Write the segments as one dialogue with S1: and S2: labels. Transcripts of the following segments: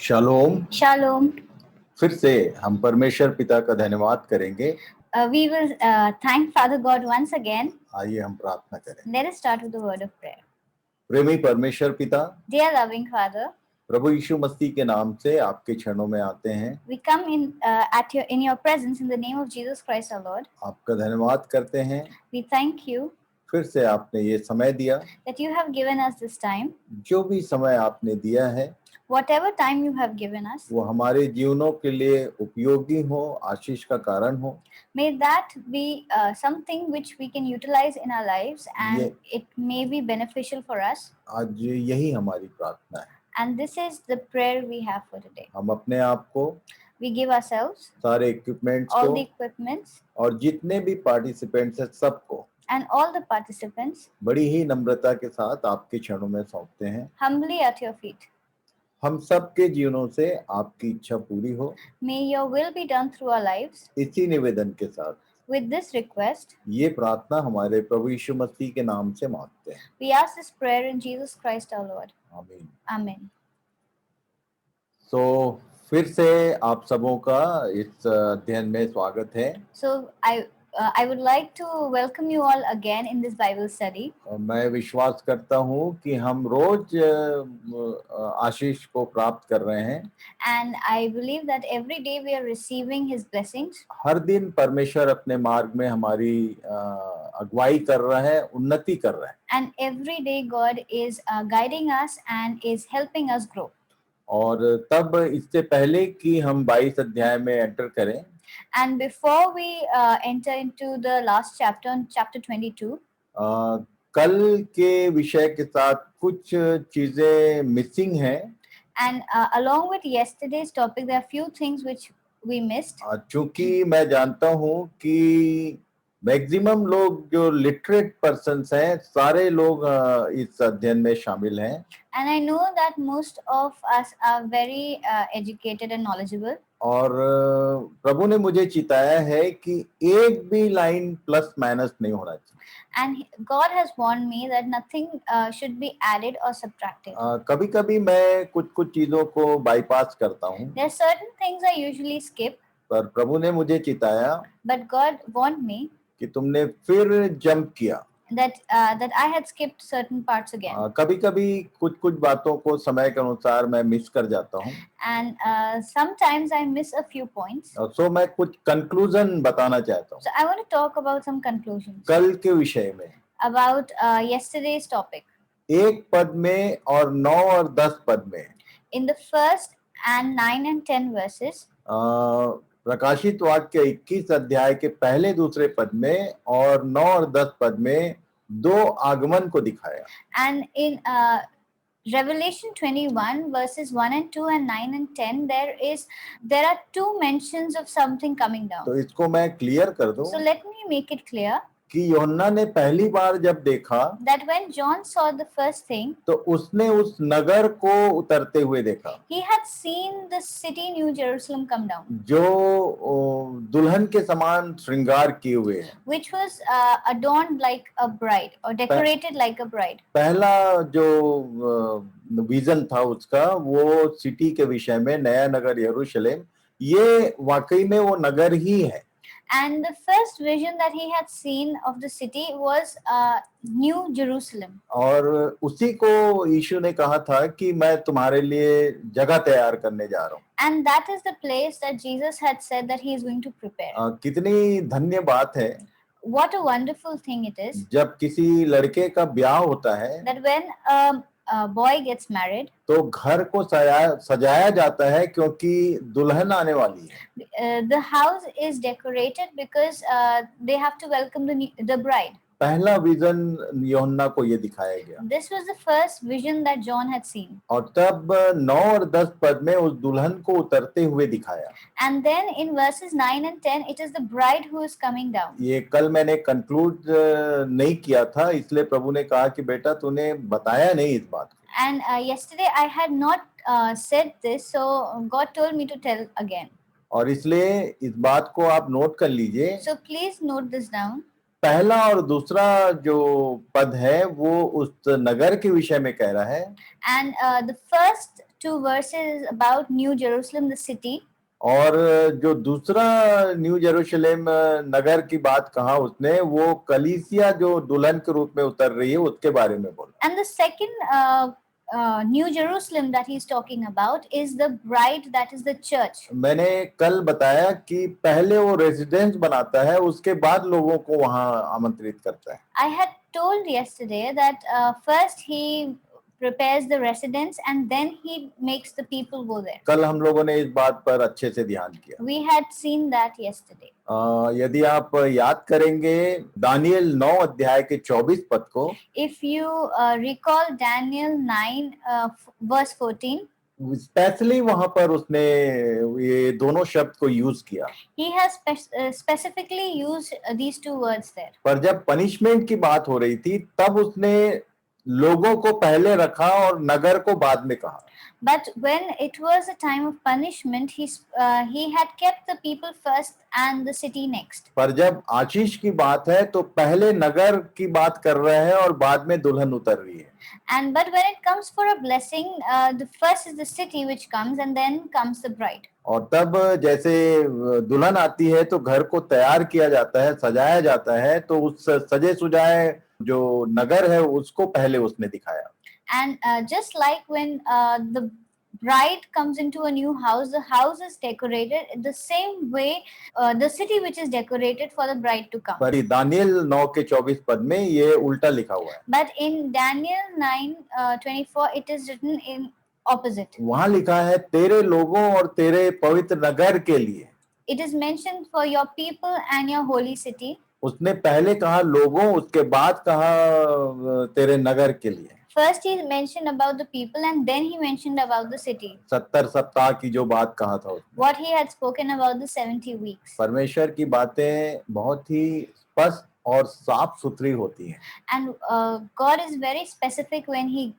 S1: Shalom.
S2: Shalom.
S1: फिर से हम परमेश्वर पिता का धन्यवाद करेंगे।
S2: We will thank Father God once again.
S1: आइए हम प्रार्थना करें।
S2: Let us start with the word of prayer.
S1: प्रेमी परमेश्वर पिता,
S2: Dear loving Father,
S1: प्रभु यीशु मसीह के नाम से आपके चरणों में आते हैं।
S2: we come in your presence in the name of Jesus Christ our Lord.
S1: आपका धन्यवाद करते हैं।
S2: We thank you
S1: फिर से आपने ये समय दिया।
S2: that you have given us this time.
S1: जो भी समय आपने दिया है
S2: Whatever time you have given us,
S1: वो हमारे जीवनों के लिए उपयोगी हो, आशीष का कारण हो।
S2: may that be something which we can utilize in our lives and it may be beneficial for us.
S1: आज यही हमारी प्रार्थना है।
S2: And this is the prayer we have for today.
S1: हम अपने आप को,
S2: We give ourselves
S1: सारे इक्विपमेंट्स
S2: all
S1: को
S2: the equipments
S1: और जितने भी पार्टिसिपेंट्स हैं सबको
S2: and all the participants
S1: बड़ी ही नम्रता के साथ आपके चरणों में सौंपते हैं।
S2: humbly at your feet.
S1: हम सबके जीवनों से आपकी इच्छा पूरी हो,
S2: May your will be done through our lives.
S1: इसी निवेदन के साथ
S2: With this request,
S1: ये प्रार्थना हमारे प्रभु यीशु मसीह के नाम से मांगते हैं।
S2: we ask this prayer in Jesus Christ our Lord.
S1: आमीन।
S2: Amen.
S1: तो फिर से आप सबों का इस अध्ययन में स्वागत है।
S2: So I would like to welcome you all again in this Bible study.
S1: मैं विश्वास करता हूँ कि हम रोज आशीष को प्राप्त कर रहे हैं।
S2: And I believe that every day we are receiving His blessings.
S1: हर दिन परमेश्वर अपने मार्ग में हमारी अगुवाई कर रहा है, उन्नति कर रहा है।
S2: And every day God is guiding us and is helping us grow.
S1: और तब इससे पहले कि हम 22 अध्याय में एंटर करें,
S2: And before we enter into the last chapter, chapter 22,
S1: कल के विषय के साथ कुछ चीजें मिसिंग हैं।
S2: and along with yesterday's topic, there are few things which we missed.
S1: चूंकि मैं जानता हूँ कि मैक्सिमम लोग जो लिटरेट पर्सन्स हैं, सारे लोग इस अध्ययन में शामिल हैं।
S2: And I know that most of us are very educated and knowledgeable.
S1: और प्रभु ने मुझे चिताया है कि एक भी लाइन प्लस माइनस नहीं होना चाहिए।
S2: And God has warned me that nothing should be added or subtracted.
S1: कभी-कभी मैं कुछ चीजों को बाईपास करता हूँ।
S2: There are certain things I usually skip.
S1: पर प्रभु ने मुझे चिताया
S2: But God warned me
S1: कि तुमने फिर जंप किया।
S2: that I had skipped certain parts again.
S1: कभी-कभी कुछ बातों को समय के अनुसार मैं मिस कर जाता हूँ।
S2: And sometimes I miss a few points.
S1: सो मैं कुछ कंक्लूजन बताना चाहता हूँ।
S2: So I want to talk about some conclusions
S1: कल के विषय में
S2: about yesterday's topic.
S1: 1 पद में और 9 और 10 पद में
S2: In the first and 9 and 10 verses,
S1: प्रकाशित वाक्य 21 अध्याय के पहले दूसरे पद में और 9 और 10 पद में 2 आगमन को दिखाया।
S2: and in Revelation 21 verses 1 and 2 and 9 and 10, there are 2 mentions of something coming down.
S1: तो इसको मैं क्लियर कर दूं
S2: So let me make it clear
S1: कि यूहन्ना ने पहली बार जब देखा
S2: that when John saw the first thing,
S1: तो उसने उस नगर को उतरते हुए देखा
S2: he had seen the city New Jerusalem come down,
S1: जो दुल्हन के समान श्रृंगार किए हुए है,
S2: which was adorned like a bride or decorated like a bride.
S1: पहला जो विजन था उसका वो सिटी के विषय में, नया नगर यरूशलेम, ये वाकई में वो नगर ही है।
S2: And the first vision that he had seen of the city was New Jerusalem.
S1: और उसी को यीशु ने कहा था कि मैं तुम्हारे लिए जगह तैयार करने जा रहा हूँ।
S2: And that is the place that Jesus had said that he is going to prepare.
S1: कितनी धन्य बात है
S2: What a wonderful thing it is
S1: जब किसी लड़के का ब्याह होता है
S2: that when a boy gets married,
S1: तो घर को सजाया जाता है क्योंकि दुल्हन आने वाली है।
S2: the house is decorated because they have to welcome the bride.
S1: पहला विजन यूहन्ना को ये दिखाया गया।
S2: This was the first vision that John had seen.
S1: और तब 9 और 10 पद में उस दुल्हन को उतरते हुए दिखाया।
S2: And then in verses 9 and 10, it is the bride who is coming down.
S1: ये कल मैंने कंक्लूड नहीं किया था, इसलिए प्रभु ने कहा कि बेटा तूने बताया नहीं इस बात को।
S2: And yesterday I had not said this, so God told me to tell again.
S1: और इसलिए इस बात को आप नोट कर लीजिए
S2: So please note this down
S1: पहला और दूसरा जो पद है वो उस नगर के विषय में कह रहा है,
S2: And the first two verses is about New Jerusalem, the city.
S1: और जो दूसरा न्यू जेरूशलेम नगर की बात कहा उसने, वो कलीसिया जो दुल्हन के रूप में उतर रही है उसके बारे में बोला।
S2: And the second New Jerusalem that he's talking about is the bride, that is the church.
S1: मैंने कल बताया कि पहले वो रेजिडेंस बनाता है, उसके बाद लोगों को वहां आमंत्रित करता है।
S2: I had told yesterday that first he prepares the residence and then he makes the people go there.
S1: कल हम लोगों ने इस बात पर अच्छे से ध्यान किया।
S2: We had seen that yesterday.
S1: यदि आप याद करेंगे दानियल 9 अध्याय के 24 पद को,
S2: If you recall Daniel 9 verse 14,
S1: specially वहां पर उसने ये दोनों शब्द को यूज किया।
S2: he has specifically used these two words there.
S1: पर जब पनिशमेंट की बात हो रही थी तब उसने लोगों को पहले रखा और नगर को बाद में कहा।
S2: But when it was a time of punishment, he had kept the people first and the city next.
S1: पर जब आशीष की बात है तो पहले नगर की बात कर रहा है और बाद में दुल्हन उतर रही है।
S2: And but when it comes for a blessing, the first is the city which comes and then comes the bride.
S1: और तब जैसे दुल्हन आती है तो घर को तैयार किया जाता है, सजाया जाता है, तो उस सजे सुजाए जो नगर है उसको पहले उसने दिखाया।
S2: And just like when the bride comes into a new house, the house is decorated the same way the city which is decorated for the bride to come.
S1: पर दानियल 9 के 24 पद में ये उल्टा लिखा हुआ है।
S2: But in Daniel 9:24 it is written in opposite.
S1: वहां लिखा है तेरे लोगों और तेरे पवित्र नगर के लिए।
S2: It is mentioned for your people and your holy city.
S1: उसने पहले कहा लोगों, उसके बाद कहा तेरे नगर के लिए।
S2: First he mentioned about the people and then he mentioned about the city.
S1: 70 सप्ताह की जो बात कहा था उसने।
S2: What he had spoken about the 70 weeks.
S1: परमेश्वर की बातें बहुत ही स्पष्ट और साफ सुथरी होती हैं।
S2: And God is very specific when he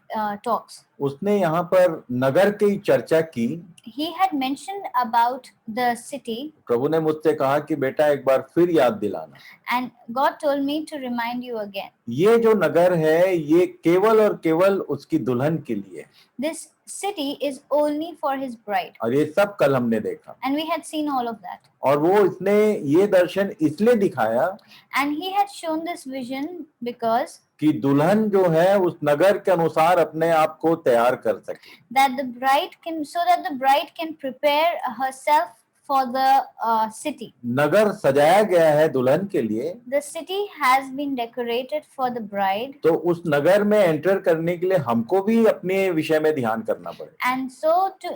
S2: talks.
S1: उसने यहाँ पर नगर की चर्चा की।
S2: He had mentioned about the city.
S1: प्रभु ने मुझसे कहा कि बेटा एक बार फिर याद दिलाना।
S2: And God told me to remind you again.
S1: ये जो नगर है ये केवल और केवल उसकी दुल्हन के लिए।
S2: This city is only for his bride.
S1: और ये सब कल हमने देखा।
S2: And we had seen all of that.
S1: और वो इसने ये दर्शन इसलिए दिखाया
S2: And he had shown this vision because
S1: कि दुल्हन जो है उस नगर के अनुसार अपने आप को तैयार कर सके।
S2: that the bride can prepare herself for the city.
S1: नगर सजाया गया है दुल्हन के लिए।
S2: The city has been decorated for the bride.
S1: तो उस नगर में एंटर करने के लिए हमको भी अपने विषय में ध्यान करना पड़ेगा।
S2: And so to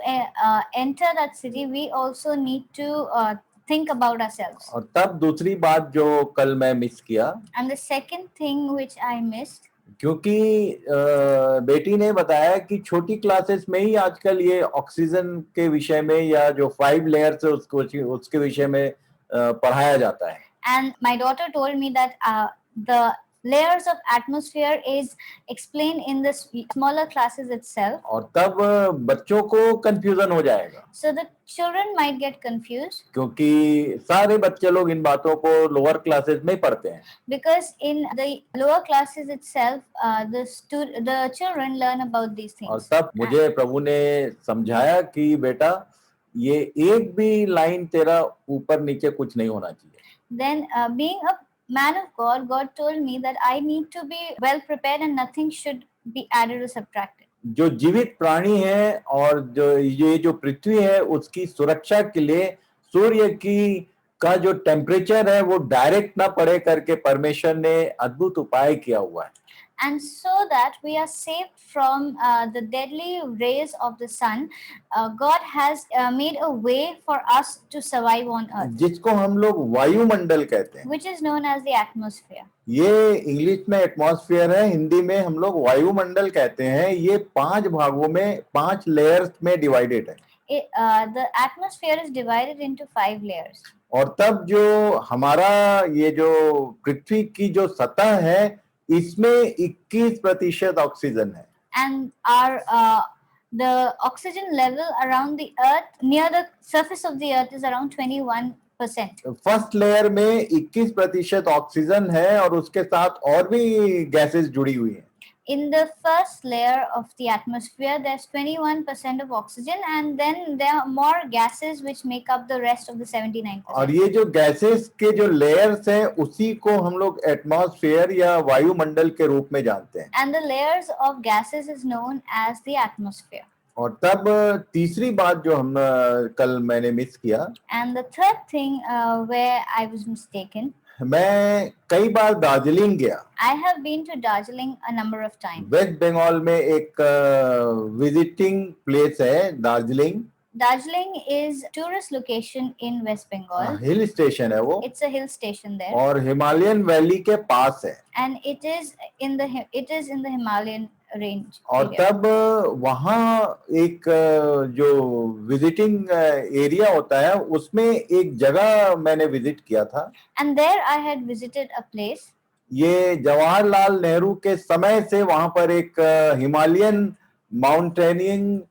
S2: enter that city, we also need to think about ourselves.
S1: और तब दूसरी बात जो कल मैं मिस किया,
S2: And the second thing which I missed,
S1: क्योंकि बेटी ने बताया कि छोटी क्लासेस में ही आजकल ये ऑक्सीजन के विषय में या जो 5 लेयर्स है उसके विषय में पढ़ाया जाता है।
S2: and my daughter told me that the layers of atmosphere is explained in the smaller classes itself.
S1: और तब बच्चों को कंफ्यूजन हो जाएगा।
S2: So the children might get confused.
S1: क्योंकि सारे बच्चे लोग इन बातों को लोअर क्लासेस में पढ़ते हैं।
S2: Because in the lower classes itself, the children learn about these things.
S1: और तब मुझे प्रभु ने समझाया कि बेटा ये एक भी लाइन तेरा ऊपर नीचे कुछ नहीं होना चाहिए।
S2: Then being a man of God, God told me that I need to be well prepared and nothing should be added or subtracted.
S1: जो जीवित प्राणी है और जो ये जो पृथ्वी है उसकी सुरक्षा के लिए सूर्य की का जो टेम्परेचर है वो डायरेक्ट ना पड़े करके परमेश्वर ने अद्भुत उपाय किया हुआ है।
S2: And so that we are saved from the deadly rays of the sun, God has made a way for us to survive on earth,
S1: जिसको हम लोग वायुमंडल कहते हैं।
S2: which is known as the atmosphere.
S1: ये इंग्लिश में atmosphere है, हिंदी में हम लोग वायुमंडल कहते हैं। ये 5 भागों में 5 लेयर्स में डिवाइडेड है।
S2: The atmosphere is divided into 5 layers.
S1: और तब जो हमारा ये जो पृथ्वी की जो सतह है इसमें 21% ऑक्सीजन है।
S2: And the oxygen level around the earth, near the surface of the earth, is around 21%. percent.
S1: First layer में 21% ऑक्सीजन है और उसके साथ और भी गैसेस जुड़ी हुई हैं.
S2: In the first layer of the atmosphere, there's 21% of oxygen, and then there are more gases which make up the rest of the 79%.
S1: और ये जो गैसेस के जो लेयर्स हैं उसी को हम लोग एटमॉस्फेयर या वायुमंडल के रूप में जानते हैं.
S2: And the layers of gases is known as the atmosphere.
S1: और तब तीसरी बात जो हम कल मैंने मिस किया,
S2: And the third thing where I was mistaken,
S1: मैं कई बार दार्जिलिंग गया.
S2: I have been to Darjeeling a number of times.
S1: West Bengal में एक विजिटिंग प्लेस है Darjeeling.
S2: Darjeeling is a tourist location in West Bengal.
S1: Hill station है वो.
S2: It's a hill station there.
S1: और Himalayan valley के पास है.
S2: And it is in the Himalayan range.
S1: और
S2: area.
S1: तब वहाँ एक जो विजिटिंग एरिया होता है उसमें एक जगह मैंने विजिट किया था.
S2: And there I had visited a place.
S1: ये जवाहरलाल नेहरू के समय से वहां पर एक हिमालयन माउंटेनियरिंग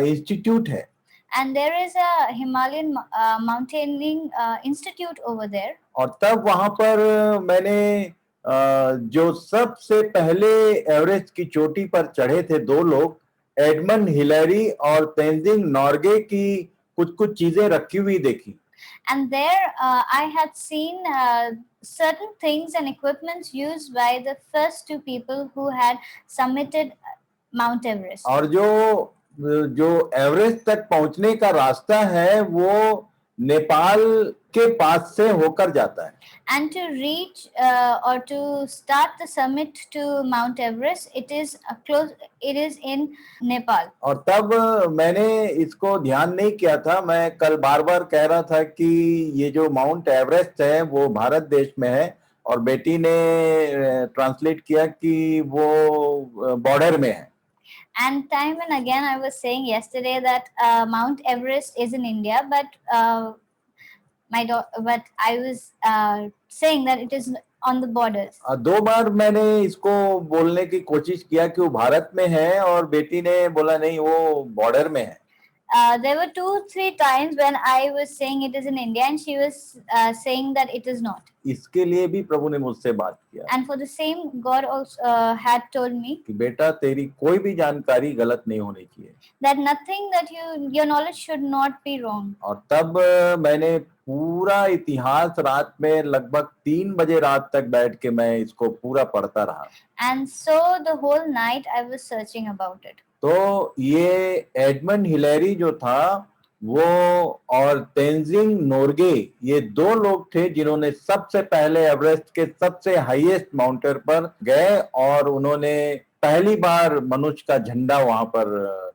S1: इंस्टीट्यूट है.
S2: And there is a Himalayan mountaineering institute over there.
S1: और तब वहां पर मैंने जो सबसे पहले एवरेस्ट की चोटी पर चढ़े थे दो लोग, एडमंड हिलरी और तेंजिंग नॉर्गे की कुछ चीजें रखी हुई देखी.
S2: And there I had seen certain things and equipments used by the first two people who had summited Mount Everest.
S1: और जो एवरेस्ट तक पहुंचने का रास्ता है वो नेपाल के पास से होकर जाता है.
S2: And to reach or to start the summit to Mount Everest, it is in Nepal.
S1: और तब मैंने इसको ध्यान नहीं किया था. मैं कल बार बार कह रहा था कि ये जो माउंट एवरेस्ट है वो भारत देश में है और बेटी ने ट्रांसलेट किया कि वो बॉर्डर में है.
S2: And time and again I was saying yesterday that Mount Everest is in India, but I was saying that it is on the borders.
S1: दो बार मैंने इसको बोलने की कोशिश किया कि वो भारत में है और बेटी ने बोला नहीं वो बॉर्डर में है.
S2: There were 2-3 times when I was saying it is in India and she was saying that it is not.
S1: इसके लिए भी प्रभु ने मुझसे बात किया.
S2: And for the same, God also had told me
S1: कि बेटा तेरी कोई भी जानकारी गलत नहीं होनी चाहिए.
S2: that nothing that your knowledge should not be wrong.
S1: और तब मैंने पूरा इतिहास रात में लगभग 3 बजे रात तक बैठ के मैं इसको पूरा पढ़ता रहा.
S2: And so the whole night I was searching about it.
S1: तो ये एडमंड हिलरी जो था वो और तेंजिंग नोर्गे ये दो लोग थे जिन्होंने सबसे पहले एवरेस्ट के सबसे हाईएस्ट माउंटेन पर गए और उन्होंने पहली बार मनुष्य का झंडा वहां पर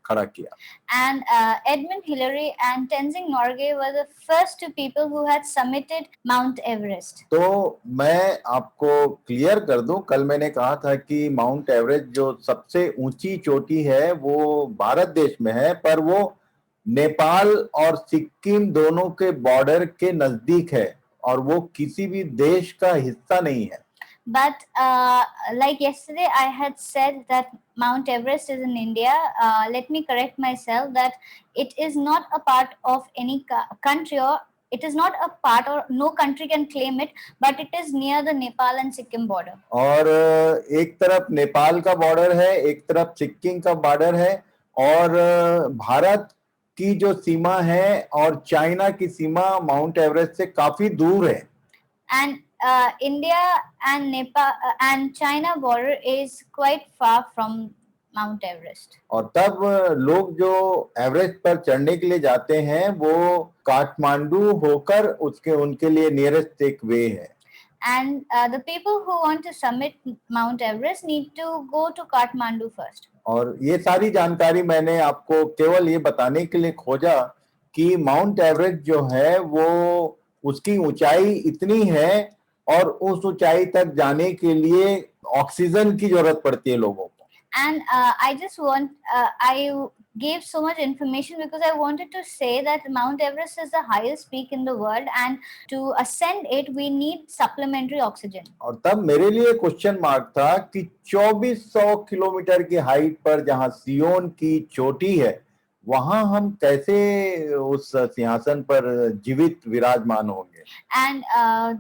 S1: खड़ा किया.
S2: And Edmund Hillary and Tenzing Norgay were the first two people who had summited Mount Everest.
S1: तो मैं आपको क्लियर कर दूं, कल मैंने कहा था कि माउंट एवरेस्ट जो सबसे ऊंची चोटी है वो भारत देश में है, पर वो नेपाल और सिक्किम दोनों के बॉर्डर के नजदीक है और वो किसी भी देश का हिस्सा नहीं है.
S2: But like yesterday I had said that Mount Everest is in India. Let me correct myself that it is not a part of any country, or it is not a part, or no country can claim it, but it is near the Nepal and Sikkim border.
S1: और एक तरफ नेपाल का border है, एक तरफ सिक्किम का border है और भारत की जो सीमा है और चाइना की सीमा माउंट एवरेस्ट से काफी दूर है.
S2: And India and Nepal and China border is quite far from Mount Everest.
S1: और तब लोग जो एवरेस्ट पर चढ़ने के लिए जाते हैं वो काठमांडू होकर उनके लिए नियरेस्ट एक वे है.
S2: And the people who want to summit Mount Everest need to go to Kathmandu first.
S1: और ये सारी जानकारी मैंने आपको केवल ये बताने के लिए खोजा कि माउंट एवरेस्ट जो है वो उसकी ऊंचाई इतनी है और उस ऊंचाई तक जाने के लिए ऑक्सीजन की जरूरत पड़ती है लोगों को.
S2: And I gave so much information because I wanted to say that Mount Everest is the highest peak in the world, and to ascend it we need supplementary oxygen.
S1: और तब मेरे लिए क्वेश्चन मार्क था कि 2400 kilometre की height पर जहां सियोन की चोटी है वहां हम कैसे उस सिंहासन पर जीवित विराजमान होंगे?
S2: And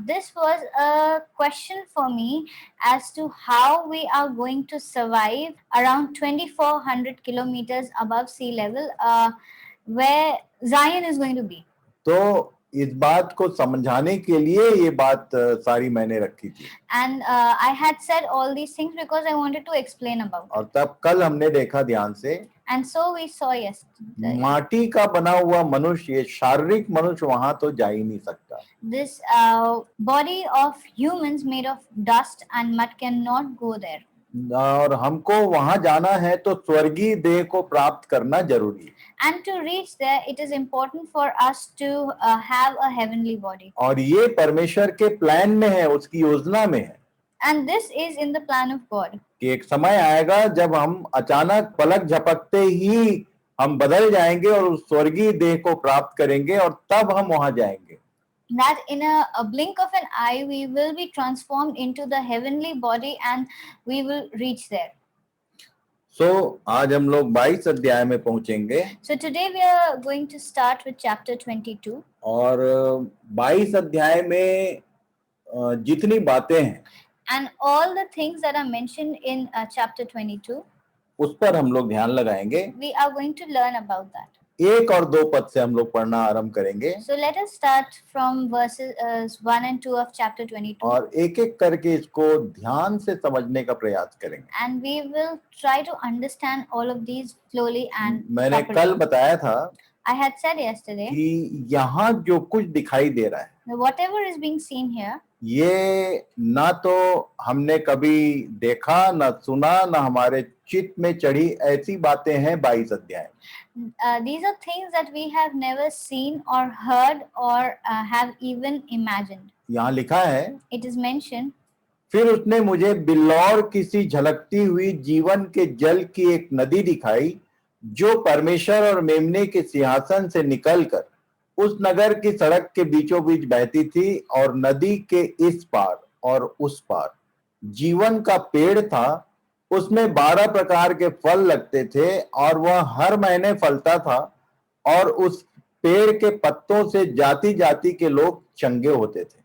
S2: this was a question for me as to how we are going to survive around 2400 kilometers above sea level, where Zion is going to be.
S1: तो इस बात को समझाने के लिए ये बात सारी मैंने रखी थी।
S2: And I had said all these things because I wanted to explain about
S1: और
S2: it.
S1: तब कल हमने देखा ध्यान से,
S2: And so we saw yesterday.
S1: माटी का बना हुआ मनुष्य, ये शारीरिक मनुष्य वहां तो जा ही नहीं सकता।
S2: This body of humans made of dust and mud cannot go there.
S1: और हमको वहां जाना है तो स्वर्गीय देह को प्राप्त करना जरूरी है।
S2: And to reach there, it is important for us to have a heavenly body.
S1: और ये परमेश्वर के प्लान में है, उसकी योजना में है
S2: And this is in the plan of God.
S1: कि एक समय आएगा जब हम अचानक पलक झपकते ही हम बदल जाएंगे और उस स्वर्गीय देह को प्राप्त करेंगे और तब हम वहां जाएंगे।
S2: That in a blink of an eye, we will be transformed into the heavenly body and we will reach there.
S1: आज हम लोग 22 अध्याय में पहुंचेंगे।
S2: So today we are going to start with chapter 22.
S1: और 22 अध्याय में जितनी बातें हैं
S2: And all the things that are mentioned in chapter 22,
S1: उस पर हम लोग ध्यान लगाएंगे।
S2: we are going to learn about that.
S1: 1 और 2 पद से हम लोग पढ़ना आरंभ करेंगे।
S2: So let us start from verses 1 and 2 of chapter 22.
S1: और एक एक करके इसको ध्यान से समझने का प्रयास करेंगे।
S2: And we will try to understand all of these slowly and
S1: मैंने
S2: properly.
S1: कल बताया था
S2: I had said yesterday,
S1: कि यहाँ जो कुछ दिखाई दे रहा है,
S2: whatever is being seen here,
S1: ये ना तो हमने कभी देखा, ना सुना, ना हमारे चित्त में चढ़ी ऐसी बातें हैं 22 अध्याय।
S2: these are things that we have never seen or heard or have even imagined.
S1: यहाँ लिखा है,
S2: It is mentioned,
S1: फिर उसने मुझे बिल्लौर किसी झलकती हुई जीवन के जल की एक नदी दिखाई जो परमेश्वर और मेमने के सिंहासन से निकलकर उस नगर की सड़क के बीचों बीच बहती थी और नदी के इस पार और उस पार जीवन का पेड़ था। उसमें 12 प्रकार के फल लगते थे और वह हर महीने फलता था और उस पेड़ के पत्तों से जाति जाति के लोग चंगे होते थे।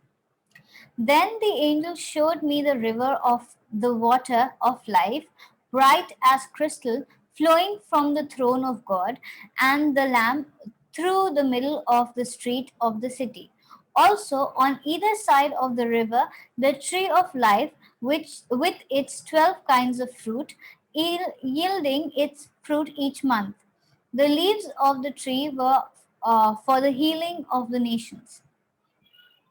S2: Then the angel showed me the river of the water of life, bright as crystal, flowing from the throne of God and the Lamb through the middle of the street of the city. Also, on either side of the river, the tree of life, which with its 12 kinds of fruit, yielding its fruit each month. The leaves of the tree were for the healing of the nations.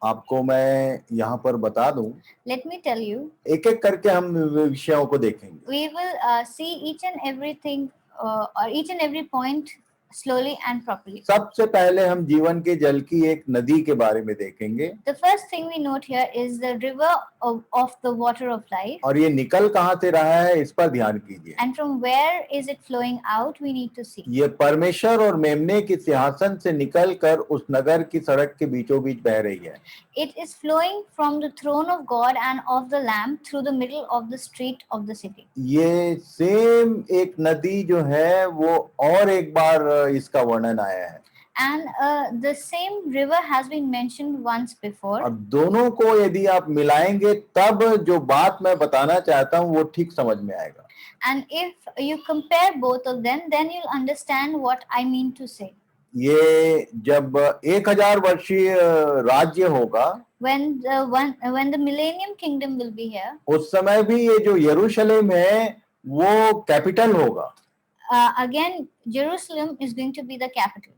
S1: आपको मैं यहाँ पर बता दूं,
S2: Let me tell you,
S1: एक एक करके हम विषयों को देखेंगे।
S2: we will see each and everything or each and every point slowly and properly.
S1: सबसे पहले हम जीवन के जल की एक नदी के बारे में देखेंगे।
S2: The first thing we note here is the river of the water of life.
S1: और ये निकल कहाँ से रहा है इस पर ध्यान कीजिए।
S2: And from where is it flowing out, we need to see.
S1: ये परमेश्वर और मेमने के सिंहासन से निकलकर उस नगर की सड़क के बीचों बीच बह रही है।
S2: It is flowing from the throne of God and of the Lamb through the middle of the street of the city.
S1: ये सेम एक नदी जो है वो और एक बार इसका वर्णन आया है।
S2: And the same river has been mentioned once before.
S1: अब दोनों को यदि आप मिलाएंगे तब जो बात मैं बताना चाहता हूँ वो ठीक समझ में आएगा।
S2: And if you compare both of them, then you'll understand what I mean to say.
S1: ये जब 1000 वर्षीय राज्य होगा,
S2: When the millennium kingdom will be here,
S1: उस समय भी ये जो यरूशलेम है वो कैपिटल होगा।
S2: again Jerusalem is going to be the capital.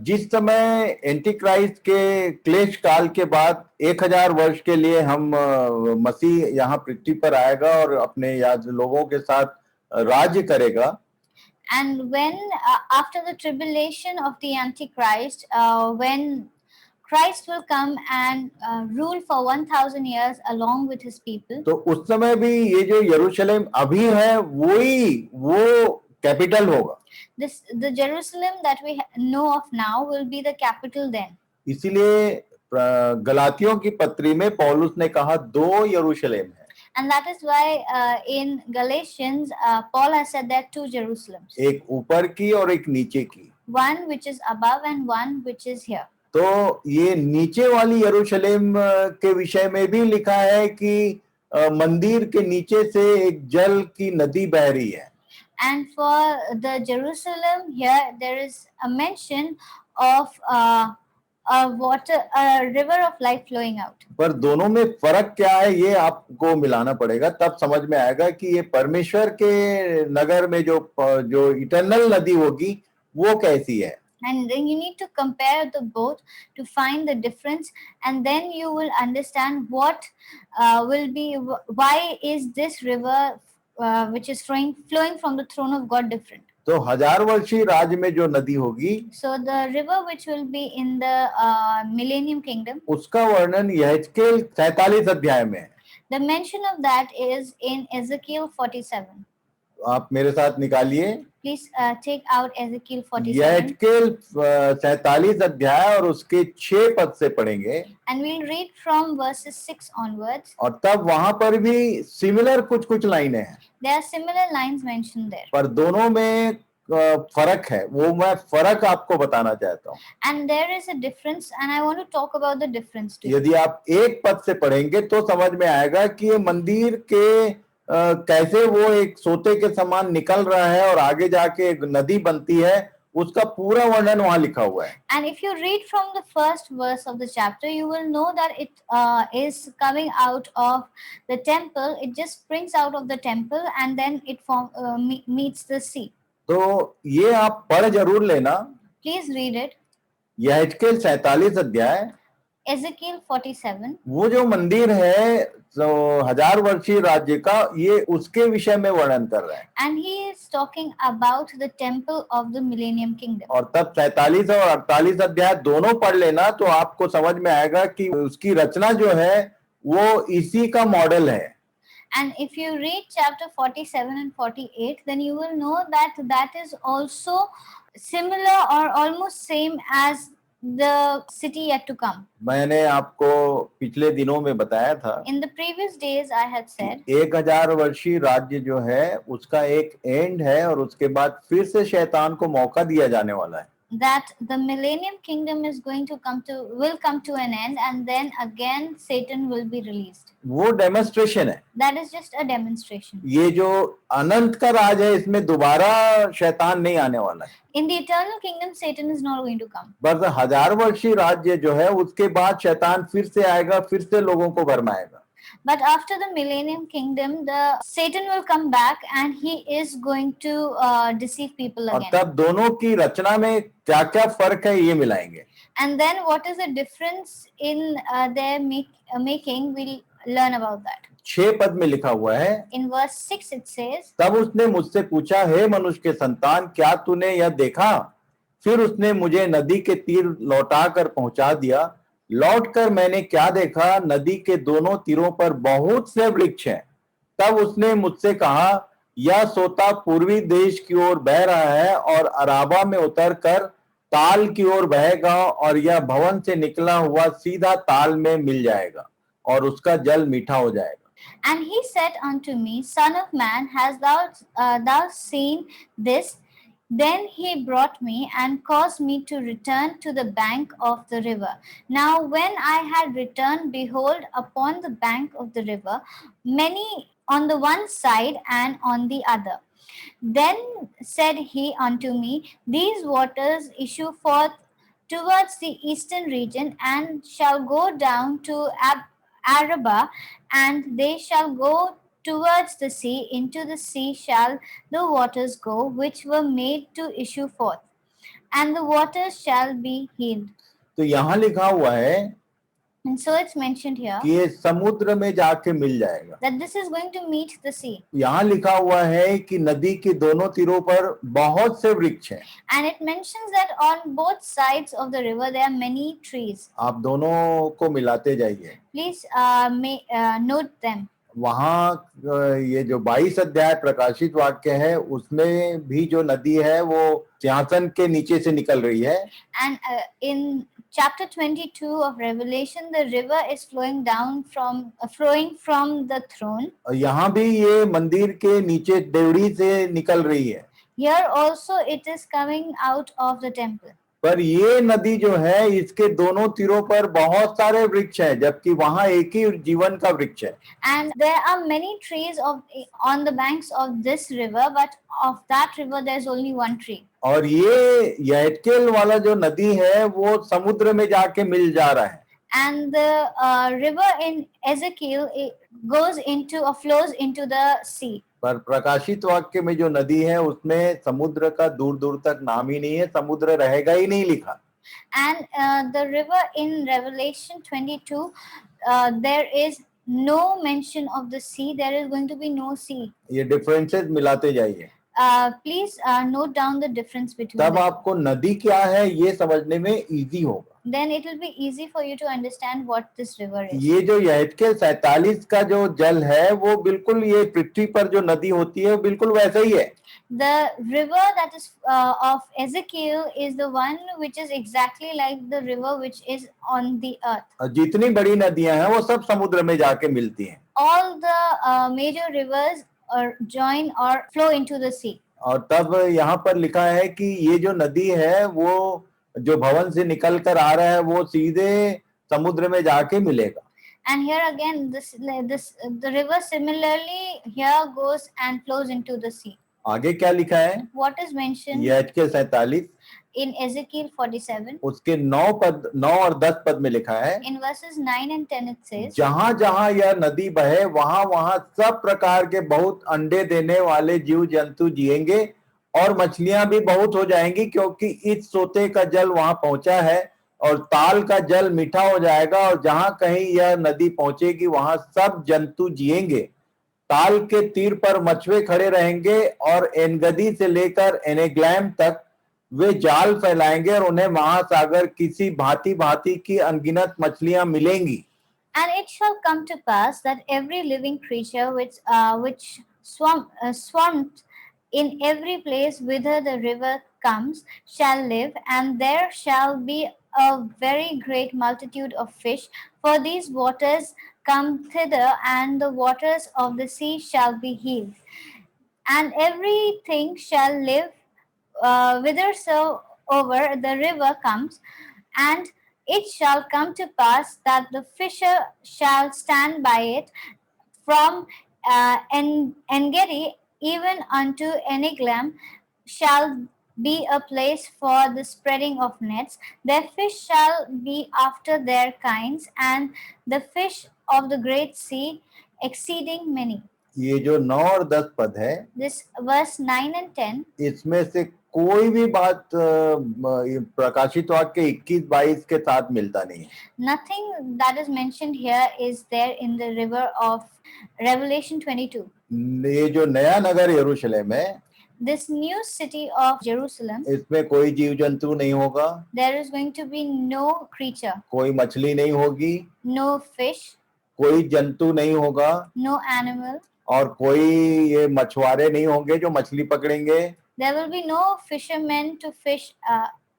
S1: जिस समय एंटीक्राइस्ट के क्लेश काल के बाद 1000 वर्ष के लिए हम मसीह यहाँ पृथ्वी पर आएगा और अपने लोगों के साथ राज्य करेगा।
S2: And when after the tribulation of the Antichrist, when Christ will come and rule for 1000 years along with his people,
S1: तो उस समय भी ये जो यरूशलेम अभी है वो कैपिटल होगा।
S2: the Jerusalem that we know of now will be the capital then.
S1: इसीलिए गलातियों की पत्री में पौलुस ने कहा 2 यरूशलेम है।
S2: And that is why in Galatians, Paul has said there are two Jerusalems,
S1: एक ऊपर की और एक नीचे की.
S2: one which is above and one which is here.
S1: तो ये नीचे वाली यरूशलेम के विषय में भी लिखा है कि मंदिर के नीचे से एक जल की नदी बह रही है.
S2: And for the Jerusalem here, there is a mention of a river of life flowing out.
S1: पर दोनों में फर्क क्या है ये आपको मिलाना पड़ेगा, तब समझ में आएगा कि ये परमेश्वर के नगर में जो इटर्नल नदी होगी वो कैसी है.
S2: And then you need to compare the both to find the difference, and then you will understand what will be, why is this river which is flowing from the throne of God different.
S1: तो 1000 वर्षीय राज्य में जो नदी होगी,
S2: So the river which will be in the millennium kingdom,
S1: उसका वर्णन यहेजकेल 47 अध्याय में है.
S2: the mention of that is in Ezekiel 47.
S1: आप मेरे साथ निकालिए.
S2: Please take out Ezekiel 47.
S1: यहेजकेल 47 अध्याय और उसके 6 पद से पढ़ेंगे.
S2: And we'll read from verses 6 onwards.
S1: और तब वहां पर भी सिमिलर कुछ लाइनें हैं.
S2: There are similar lines mentioned there.
S1: पर दोनों में फर्क है, वो मैं फर्क आपको बताना चाहता हूँ.
S2: And there is a difference, and I want to talk about the difference too.
S1: यदि आप एक पद से पढ़ेंगे तो समझ में आएगा कि ये मंदिर के कैसे वो एक सोते के समान निकल रहा है और आगे जाके एक नदी बनती है, उसका पूरा वर्णन वहां लिखा हुआ है.
S2: And if you read from the first verse of the chapter, you will know that it is coming out of the temple. It just springs out of the temple, and then it meets the sea.
S1: तो ये आप पढ़ जरूर लेना.
S2: Please read it.
S1: यहेजकेल 47 अध्याय,
S2: Ezekiel 47.
S1: वो जो मंदिर है तो 1000 वर्षीय राज्य का, ये उसके विषय में वर्णन कर रहा है.
S2: And he is talking about the temple of the millennium kingdom.
S1: और तब 47 और 48 अध्याय दोनों पढ़ लेना तो आपको समझ में आएगा कि उसकी रचना जो है वो इसी का मॉडल है.
S2: And if you read chapter 47 and 48, then you will know that that is also similar or almost same as the city yet to come.
S1: मैंने आपको पिछले दिनों में बताया था.
S2: In the previous days, I had said
S1: 1000 वर्षीय राज्य जो है उसका एक एंड है और उसके बाद फिर से शैतान को मौका दिया जाने वाला है.
S2: that the millennium kingdom is will come to an end, and then again Satan will be released.
S1: वो डेमोन्स्ट्रेशन है.
S2: That is just a demonstration.
S1: ये जो अनंत का राज है इसमें दोबारा शैतान नहीं आने वाला है.
S2: In the eternal kingdom, Satan is not going to come.
S1: बस 1000 वर्षीय राज्य जो है उसके बाद शैतान फिर से आएगा, फिर से लोगों को भरमाएगा.
S2: But after the millennium kingdom, the Satan will come back and he is going to deceive people
S1: और
S2: again.
S1: तब दोनों की रचना में क्या क्या फर्क है ये मिलाएंगे.
S2: And then what is the difference in their making, we'll learn about that.
S1: 6 पद में लिखा हुआ है.
S2: In verse 6 it says,
S1: तब उसने मुझसे पूछा, हे मनुष्य के संतान, क्या तूने यह देखा? फिर उसने मुझे नदी के तीर लौटा कर पहुंचा दिया. लौटकर मैंने क्या देखा? नदी के दोनों तीरों पर बहुत से वृक्ष हैं. तब उसने मुझसे कहा, यह सोता पूर्वी देश की ओर बह रहा है और अराबा में उतरकर ताल की ओर बहेगा और यह भवन से निकला हुआ सीधा ताल में मिल जाएगा और उसका जल मीठा हो जाएगा.
S2: And he said unto me, Son of man, hast thou seen this? Then he brought me and caused me to return to the bank of the river. Now when I had returned, behold, upon the bank of the river, many on the one side and on the other. Then said he unto me, These waters issue forth towards the eastern region, and shall go down to Arabah, and they shall go towards the sea. Into the sea shall the waters go, which were made to issue forth, and the waters shall be healed.
S1: तो यहाँ लिखा हुआ है
S2: And so it's mentioned here
S1: कि ये समुद्र में जाके मिल जाएगा.
S2: that this is going to meet the sea.
S1: यहाँ लिखा हुआ है कि नदी के दोनों तीरों पर बहुत से वृक्ष हैं.
S2: And it mentions that on both sides of the river there are many trees.
S1: आप दोनों को मिलाते जाइए.
S2: Please note them.
S1: वहाँ ये जो 22 अध्याय प्रकाशित वाक्य है उसमें भी जो नदी है वो सिंहासन के नीचे से निकल रही है.
S2: And in chapter 22 of Revelation, the river is flowing from the throne.
S1: और यहाँ भी ये मंदिर के नीचे देवड़ी से निकल रही है.
S2: Here also it is coming out of the temple.
S1: पर ये नदी जो है इसके दोनों तीरों पर बहुत सारे वृक्ष हैं, जबकि वहां एक ही जीवन का वृक्ष है.
S2: And there are many trees on the banks of this river, but of that river there is only one tree.
S1: और ये यहजकेल वाला जो नदी है वो समुद्र में जाके मिल जा रहा है.
S2: And the river in Ezekiel flows into the sea.
S1: पर प्रकाशित वाक्य में जो नदी है उसमें समुद्र का दूर दूर तक नाम ही नहीं है, समुद्र रहेगा ही नहीं लिखा.
S2: And the river in Revelation 22, there is no mention of the sea. There is going to be no sea.
S1: ये डिफरेंसेस मिलाते जाइए.
S2: Please note down the difference between
S1: तब
S2: them.
S1: आपको नदी क्या है ये समझने में इजी होगा.
S2: Then it will be easy for you to understand what this river is.
S1: ये जो यहजकेल 47 का जो जल है वो बिल्कुल ये पृथ्वी पर जो नदी होती है बिल्कुल वैसा ही है.
S2: The river that is of Ezekiel is the one which is exactly like the river which is on the earth.
S1: और जितनी बड़ी नदियां हैं वो सब समुद्र में जाके मिलती हैं.
S2: All the major rivers join or flow into the sea.
S1: और तब यहाँ पर लिखा है कि ये जो नदी है वो जो भवन से निकल कर आ रहा है वो सीधे समुद्र में जाके मिलेगा.
S2: And here again the river similarly here goes and flows into the sea.
S1: आगे क्या लिखा है?
S2: What is mentioned
S1: यहजकेल 47
S2: in Ezekiel 47,
S1: उसके 9 और 10 पद में लिखा है,
S2: in verses 9 and 10 it says,
S1: जहां जहां यह नदी बहे वहां वहां सब प्रकार के बहुत अंडे देने वाले जीव जंतु जिएंगे और मछलियां भी बहुत हो जाएंगी, क्योंकि इस सोते का जल वहां पहुंचा है और ताल का जल मीठा हो जाएगा. और जहां कहीं यह नदी पहुंचेगी वहां सब जंतु जिएंगे. ताल के तीर पर मछुए खड़े रहेंगे और एनगदी से लेकर एनेग्लैम तक वे जाल फैलाएंगे और उन्हें महासागर किसी भांति भांति की अनगिनत मछलियां मिलेंगी.
S2: And it shall come to pass that every living creature which swarms in every place whither the river comes shall live, and there shall be a very great multitude of fish, for these waters come thither, and the waters of the sea shall be healed. And everything shall live whithersoever the river comes, and it shall come to pass that the fisher shall stand by it from Engedi even unto Eneglam shall be a place for the spreading of nets. Their fish shall be after their kinds, and the fish of the great sea exceeding many.
S1: ये जो 9 और 10 पद है,
S2: This verse 9 and 10,
S1: इसमें से कोई भी बात प्रकाशित वाक्य 21-22 के साथ मिलता नहीं है.
S2: nothing that is mentioned here is there in the river of Revelation 22.
S1: ये जो नया नगर यरूशलेम है,
S2: This new city of Jerusalem,
S1: इसमें कोई जीव जंतु नहीं होगा,
S2: there is going to be no creature,
S1: कोई मछली नहीं होगी,
S2: no fish,
S1: कोई जंतु नहीं होगा,
S2: no animal.
S1: और कोई ये मछुआरे नहीं होंगे जो मछली पकड़ेंगे,
S2: There will be no fishermen to fish,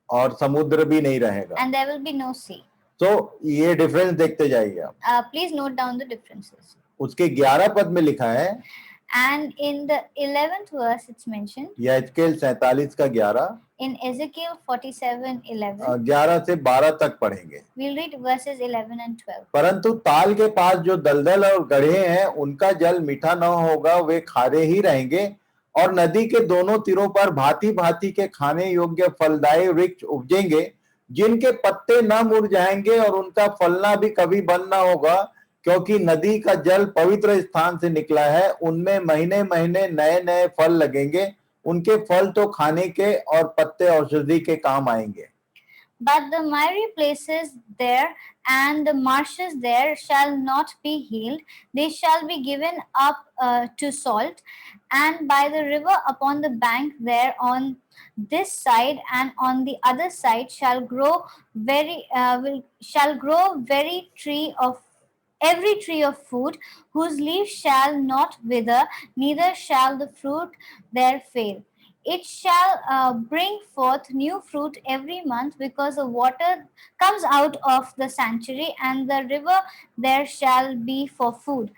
S1: और समुद्र भी नहीं रहेगा.
S2: and there will be no sea.
S1: तो ये डिफरेंस देखते जाइए आप.
S2: Please note down the differences.
S1: उसके 11 पद में लिखा है,
S2: And in the 11th verse, it's mentioned.
S1: यहजकेल 47 का 11.
S2: In Ezekiel 47:11.
S1: 11 से 12 तक पढ़ेंगे.
S2: We'll read verses 11 and 12.
S1: परंतु ताल के पास जो दलदल और गड्ढे हैं उनका जल मीठा न होगा, वे खारे ही रहेंगे. और नदी के दोनों तीरों पर भांति भांति के खाने योग्य फलदायी वृक्ष उपजेंगे, जिनके पत्ते न मुरझाएंगे और उनका फलना भी कभी बंद न होगा, क्योंकि नदी का जल पवित्र स्थान से निकला है. उनमें महीने महीने नए नए फल लगेंगे. उनके फल तो खाने के और पत्ते औषधि के काम आएंगे.
S2: But the miry places there and the marshes there shall not be healed. They shall be given up to salt. And by the river upon the bank there on this side and on the other side shall grow very tree of every tree of food, whose leaves shall not wither, neither shall the fruit there fail. It shall bring forth new fruit every month, because the water comes out of the sanctuary, and the river there shall be for food.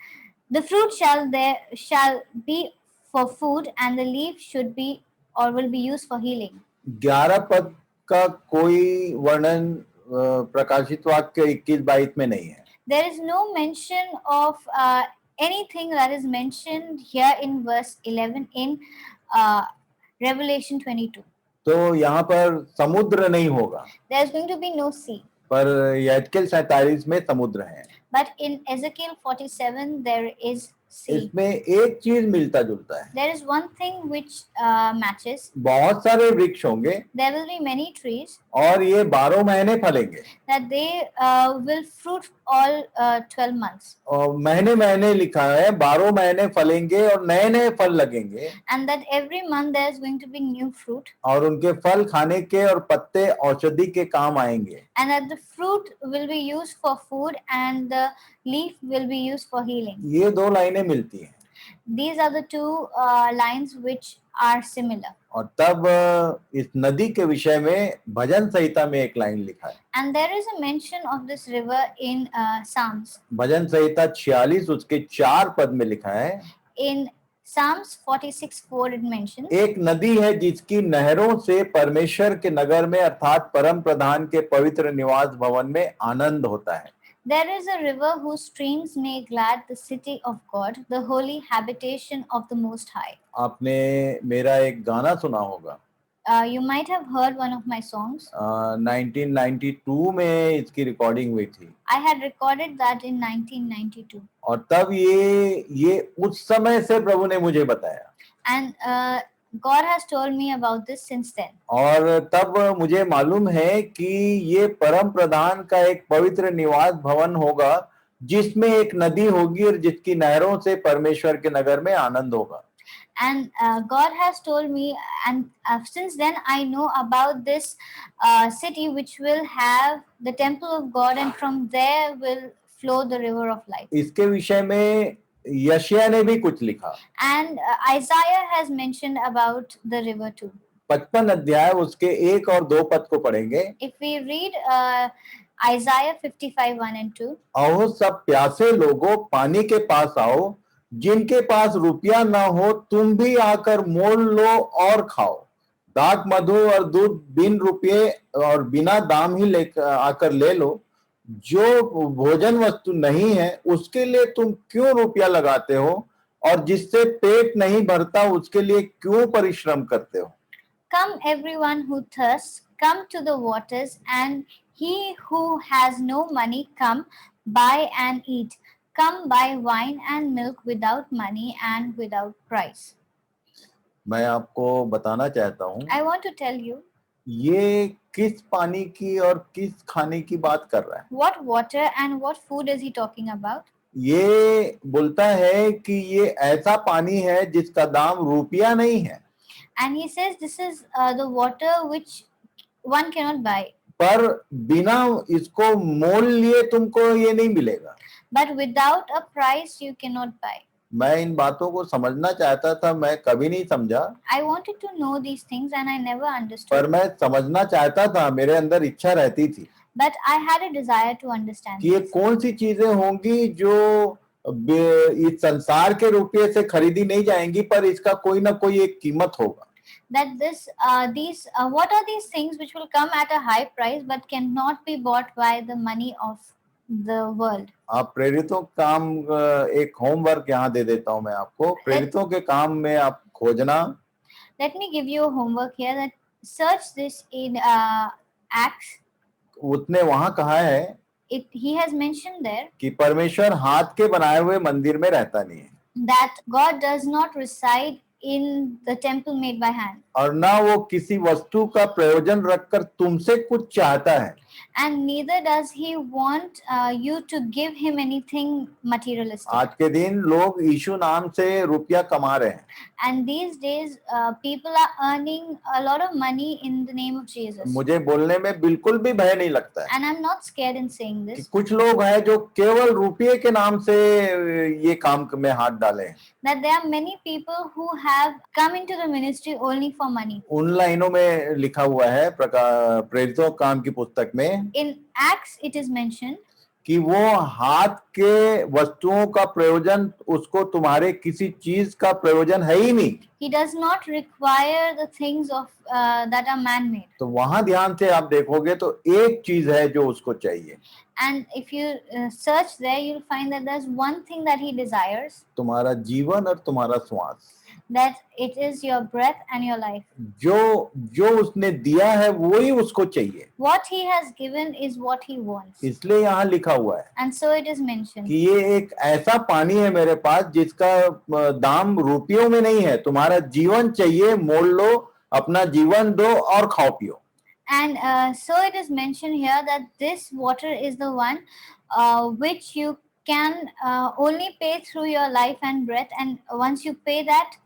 S2: The fruit shall be for food, and the leaf should be or will be used for healing.
S1: 11 पद का कोई वर्णन प्रकाशित वाक्य 21-22 में नहीं है.
S2: There is no mention of anything that is mentioned here in verse 11 in uh, Revelation 22.
S1: तो यहाँ पर समुद्र नहीं होगा,
S2: There is going to be no sea.
S1: पर यहेजकेल 47 में समुद्र है.
S2: But in Ezekiel 47 there is sea.
S1: इसमें एक चीज मिलता जुलता है.
S2: There is one thing which matches.
S1: बहुत सारे वृक्ष होंगे.
S2: There will be many trees.
S1: और ये 12 महीने फलेंगे.
S2: That they will fruit all 12 months.
S1: और महीने महीने लिखा है, 12 महीने फलेंगे और नए नए फल लगेंगे.
S2: And that every month there is going to be new fruit.
S1: और उनके फल खाने के और पत्ते औषधि के काम आएंगे.
S2: And that the fruit will be used for food and the leaf will be used for healing.
S1: ये दो लाइनें मिलती हैं.
S2: These are the two lines which are similar.
S1: और तब इस नदी के विषय में भजन संहिता में एक लाइन लिखा है.
S2: And there is a mention of this river in Psalms.
S1: भजन संहिता 46 उसके 4 पद में लिखा है.
S2: In Psalms 46:4 it mentions.
S1: एक नदी है जिसकी नहरों से परमेश्वर के नगर में अर्थात परम प्रधान के पवित्र निवास भवन में आनंद होता है.
S2: There is a river whose streams make glad the city of God, the holy habitation of the Most High.
S1: आपने मेरा एक गाना सुना होगा.
S2: You might have heard one of my songs.
S1: 1992 में इसकी रिकॉर्डिंग हुई थी.
S2: I had recorded that in 1992.
S1: और तब ये उस समय से प्रभु ने मुझे बताया.
S2: And God has told me about this since then.
S1: और तब मुझे मालूम है कि ये परम प्रधान का एक पवित्र निवास भवन होगा जिसमें एक नदी होगी और जिसकी नहरों से परमेश्वर के नगर में आनंद होगा.
S2: And God has told me, and since then I know about this city which will have the temple of God, and from there will flow the river of life.
S1: इसके विषय में यशायाह ने भी कुछ लिखा.
S2: And Isaiah has mentioned about the river too.
S1: 55 अध्याय उसके 1 और 2 पद को पढ़ेंगे.
S2: If we read Isaiah 55:1 and 2.
S1: आओ सब प्यासे लोगों पानी के पास आओ, जिनके पास रुपया ना हो तुम भी आकर मोल लो और खाओ. दाख मधु और दूध बिन रुपये और बिना दाम ही लेकर आकर ले लो. जो भोजन वस्तु नहीं है उसके लिए तुम क्यों रुपया लगाते हो, और जिससे पेट नहीं भरता उसके लिए क्यों परिश्रम करते हो.
S2: Come everyone who thirsts, come to the waters, and he who has no money, come buy and eat. Come buy wine and milk without money and without price.
S1: मैं आपको बताना चाहता हूँ
S2: I want to tell you
S1: ये किस पानी की और किस खाने की बात कर रहा है.
S2: what water and what food is he talking about.
S1: ये बोलता है कि ये ऐसा पानी है जिसका दाम रुपया नहीं है.
S2: And he says this is the water which one cannot buy.
S1: पर बिना इसको मोल लिए तुमको ये नहीं मिलेगा.
S2: But without a price you cannot buy.
S1: मैं इन बातों को समझना चाहता था, मैं कभी नहीं समझा.
S2: I wanted to know these things and I never
S1: पर
S2: understood.
S1: मैं समझना चाहता था, मेरे अंदर इच्छा रहती थी
S2: But I had a desire to understand
S1: कि ये
S2: this.
S1: कौन सी चीजें होंगी जो इस संसार के रुपये से खरीदी नहीं जाएंगी, पर इसका कोई ना कोई एक कीमत होगा.
S2: That what are these things which will come at a high price but cannot be bought by the money of the world.
S1: आप प्रेरितों काम एक होमवर्क यहाँ दे देता हूँ मैं आपको. प्रेरितों के काम में आप खोजना.
S2: Let me give you a homework here, that search this in Acts.
S1: उसने वहाँ कहा है
S2: He has mentioned there
S1: कि परमेश्वर हाथ के बनाए हुए मंदिर में रहता नहीं है.
S2: that God does not reside in the temple made by hand.
S1: और ना वो किसी वस्तु का प्रयोजन रखकर तुमसे कुछ चाहता है।
S2: and neither does he want you to give him anything materialistic.
S1: आज के दिन लोग यीशु नाम से रुपया कमा रहे हैं।
S2: And these days, people are earning a lot of money in the name of Jesus.
S1: मुझे बोलने में बिल्कुल भी भय नहीं लगता है
S2: And I'm not scared in saying
S1: कि
S2: this,
S1: कुछ लोग हैं जो केवल रुपये के नाम से ये काम में हाथ डाले हैं।
S2: that there are many people who have come into the ministry only for money.
S1: उन लाइनों में लिखा हुआ है प्रेरितों काम की पुस्तक में
S2: In Acts, it is mentioned
S1: कि वो हाथ के वस्तुओं का प्रयोजन, उसको तुम्हारे किसी चीज का प्रयोजन है ही नहीं।
S2: he does not require the things of that are man-made.
S1: तो वहां ध्यान से आप देखोगे तो एक चीज है जो उसको चाहिए,
S2: And if you search there, you'll find that there's one thing that he desires,
S1: तुम्हारा जीवन और तुम्हारा श्वास।
S2: that it is your breath and your life.
S1: जो जो उसने दिया है वो ही उसको चाहिए,
S2: What he has given is what he wants.
S1: इसलिए यहाँ लिखा हुआ है
S2: And so it is mentioned.
S1: कि ये एक ऐसा पानी है मेरे पास जिसका दाम रुपयों में नहीं है, तुम्हारा जीवन चाहिए, मोल लो, अपना जीवन दो और खाओ पियो।
S2: And so it is mentioned here that this water is the one which you can only pay through your life and breath, and once you pay that,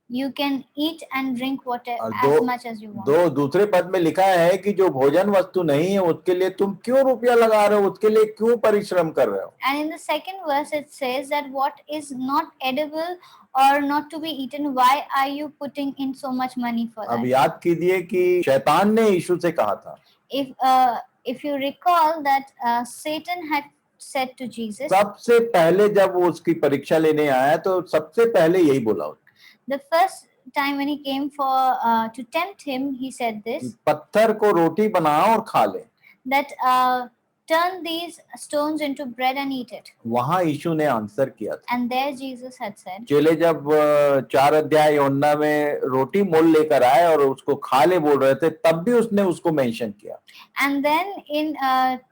S2: you can eat and drink water as much as you want.
S1: दो दूसरे पद में लिखा है कि जो भोजन वस्तु नहीं है उसके लिए तुम क्यों रुपया लगा रहे हो, उसके लिए क्यों परिश्रम कर रहे हो।
S2: And in the second verse it says that what is not edible or not to be eaten, why are you putting in so much money for
S1: अब
S2: that?
S1: याद कीजिए कि शैतान ने यीशु से कहा था,
S2: If you recall that Satan had said to Jesus,
S1: सबसे पहले जब वो उसकी परीक्षा लेने आया तो सबसे पहले यही बोला,
S2: the first time when he came for to tempt him, he said this,
S1: पत्थर को रोटी बनाओ और खा ले।
S2: that turn these stones into bread and eat it.
S1: वहां यीशु ने आंसर किया था।
S2: And there Jesus had said,
S1: चेले जब 4 अध्याय यूहन्ना में रोटी मोल लेकर आए और उसको खा ले बोल रहे थे, तब भी उसने उसको मेंशन किया।
S2: and then in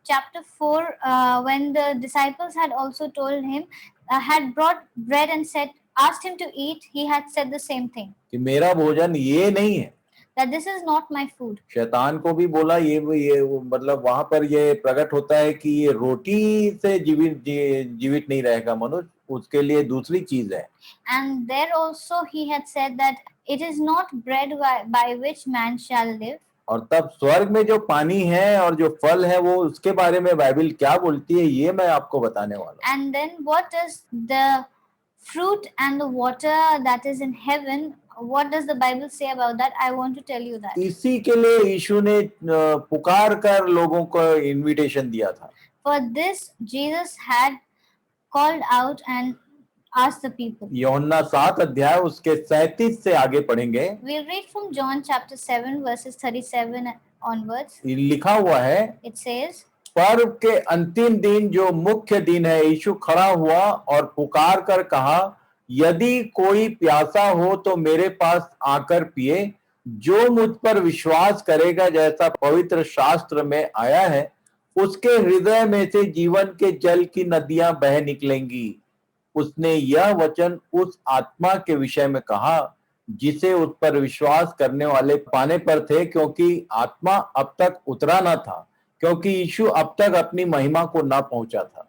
S2: chapter 4 when the disciples had also told him, had brought bread and said, asked him to eat, he had said the same thing,
S1: कि मेरा भोजन ये नहीं है।
S2: that this is not my food.
S1: शैतान को भी बोला ये मतलब वहां पर ये प्रकट होता है कि ये रोटी से जीवित नहीं रहेगा मनुष्य, उसके लिए दूसरी चीज है।
S2: And there also he had said that it is not bread by which man shall live.
S1: और तब स्वर्ग में जो पानी है और जो फल है वो उसके बारे में बाइबल क्या बोलती है ये मैं आपको बताने वाला हूँ।
S2: And then what does the fruit and the water that is in heaven, what does the Bible say about that? I want to tell you that.
S1: इसी के लिए यीशु ने पुकार कर लोगों को इनविटेशन दिया था।
S2: For this Jesus had called out and asked the people.
S1: यूहन्ना 7 अध्याय उसके 37 से आगे पढ़ेंगे।
S2: We'll read from John chapter 7 verses 37 onwards.
S1: लिखा हुआ है,
S2: It says,
S1: पर्व के अंतिम दिन जो मुख्य दिन है, यीशु खड़ा हुआ और पुकार कर कहा, यदि कोई प्यासा हो तो मेरे पास आकर पिए, जो मुझ पर विश्वास करेगा जैसा पवित्र शास्त्र में आया है, उसके हृदय में से जीवन के जल की नदियां बह निकलेंगी। उसने यह वचन उस आत्मा के विषय में कहा जिसे उस पर विश्वास करने वाले पाने पर थे, क्योंकि आत्मा अब तक उतरा न था, क्योंकि यीशु अब तक अपनी महिमा को न पहुंचा था।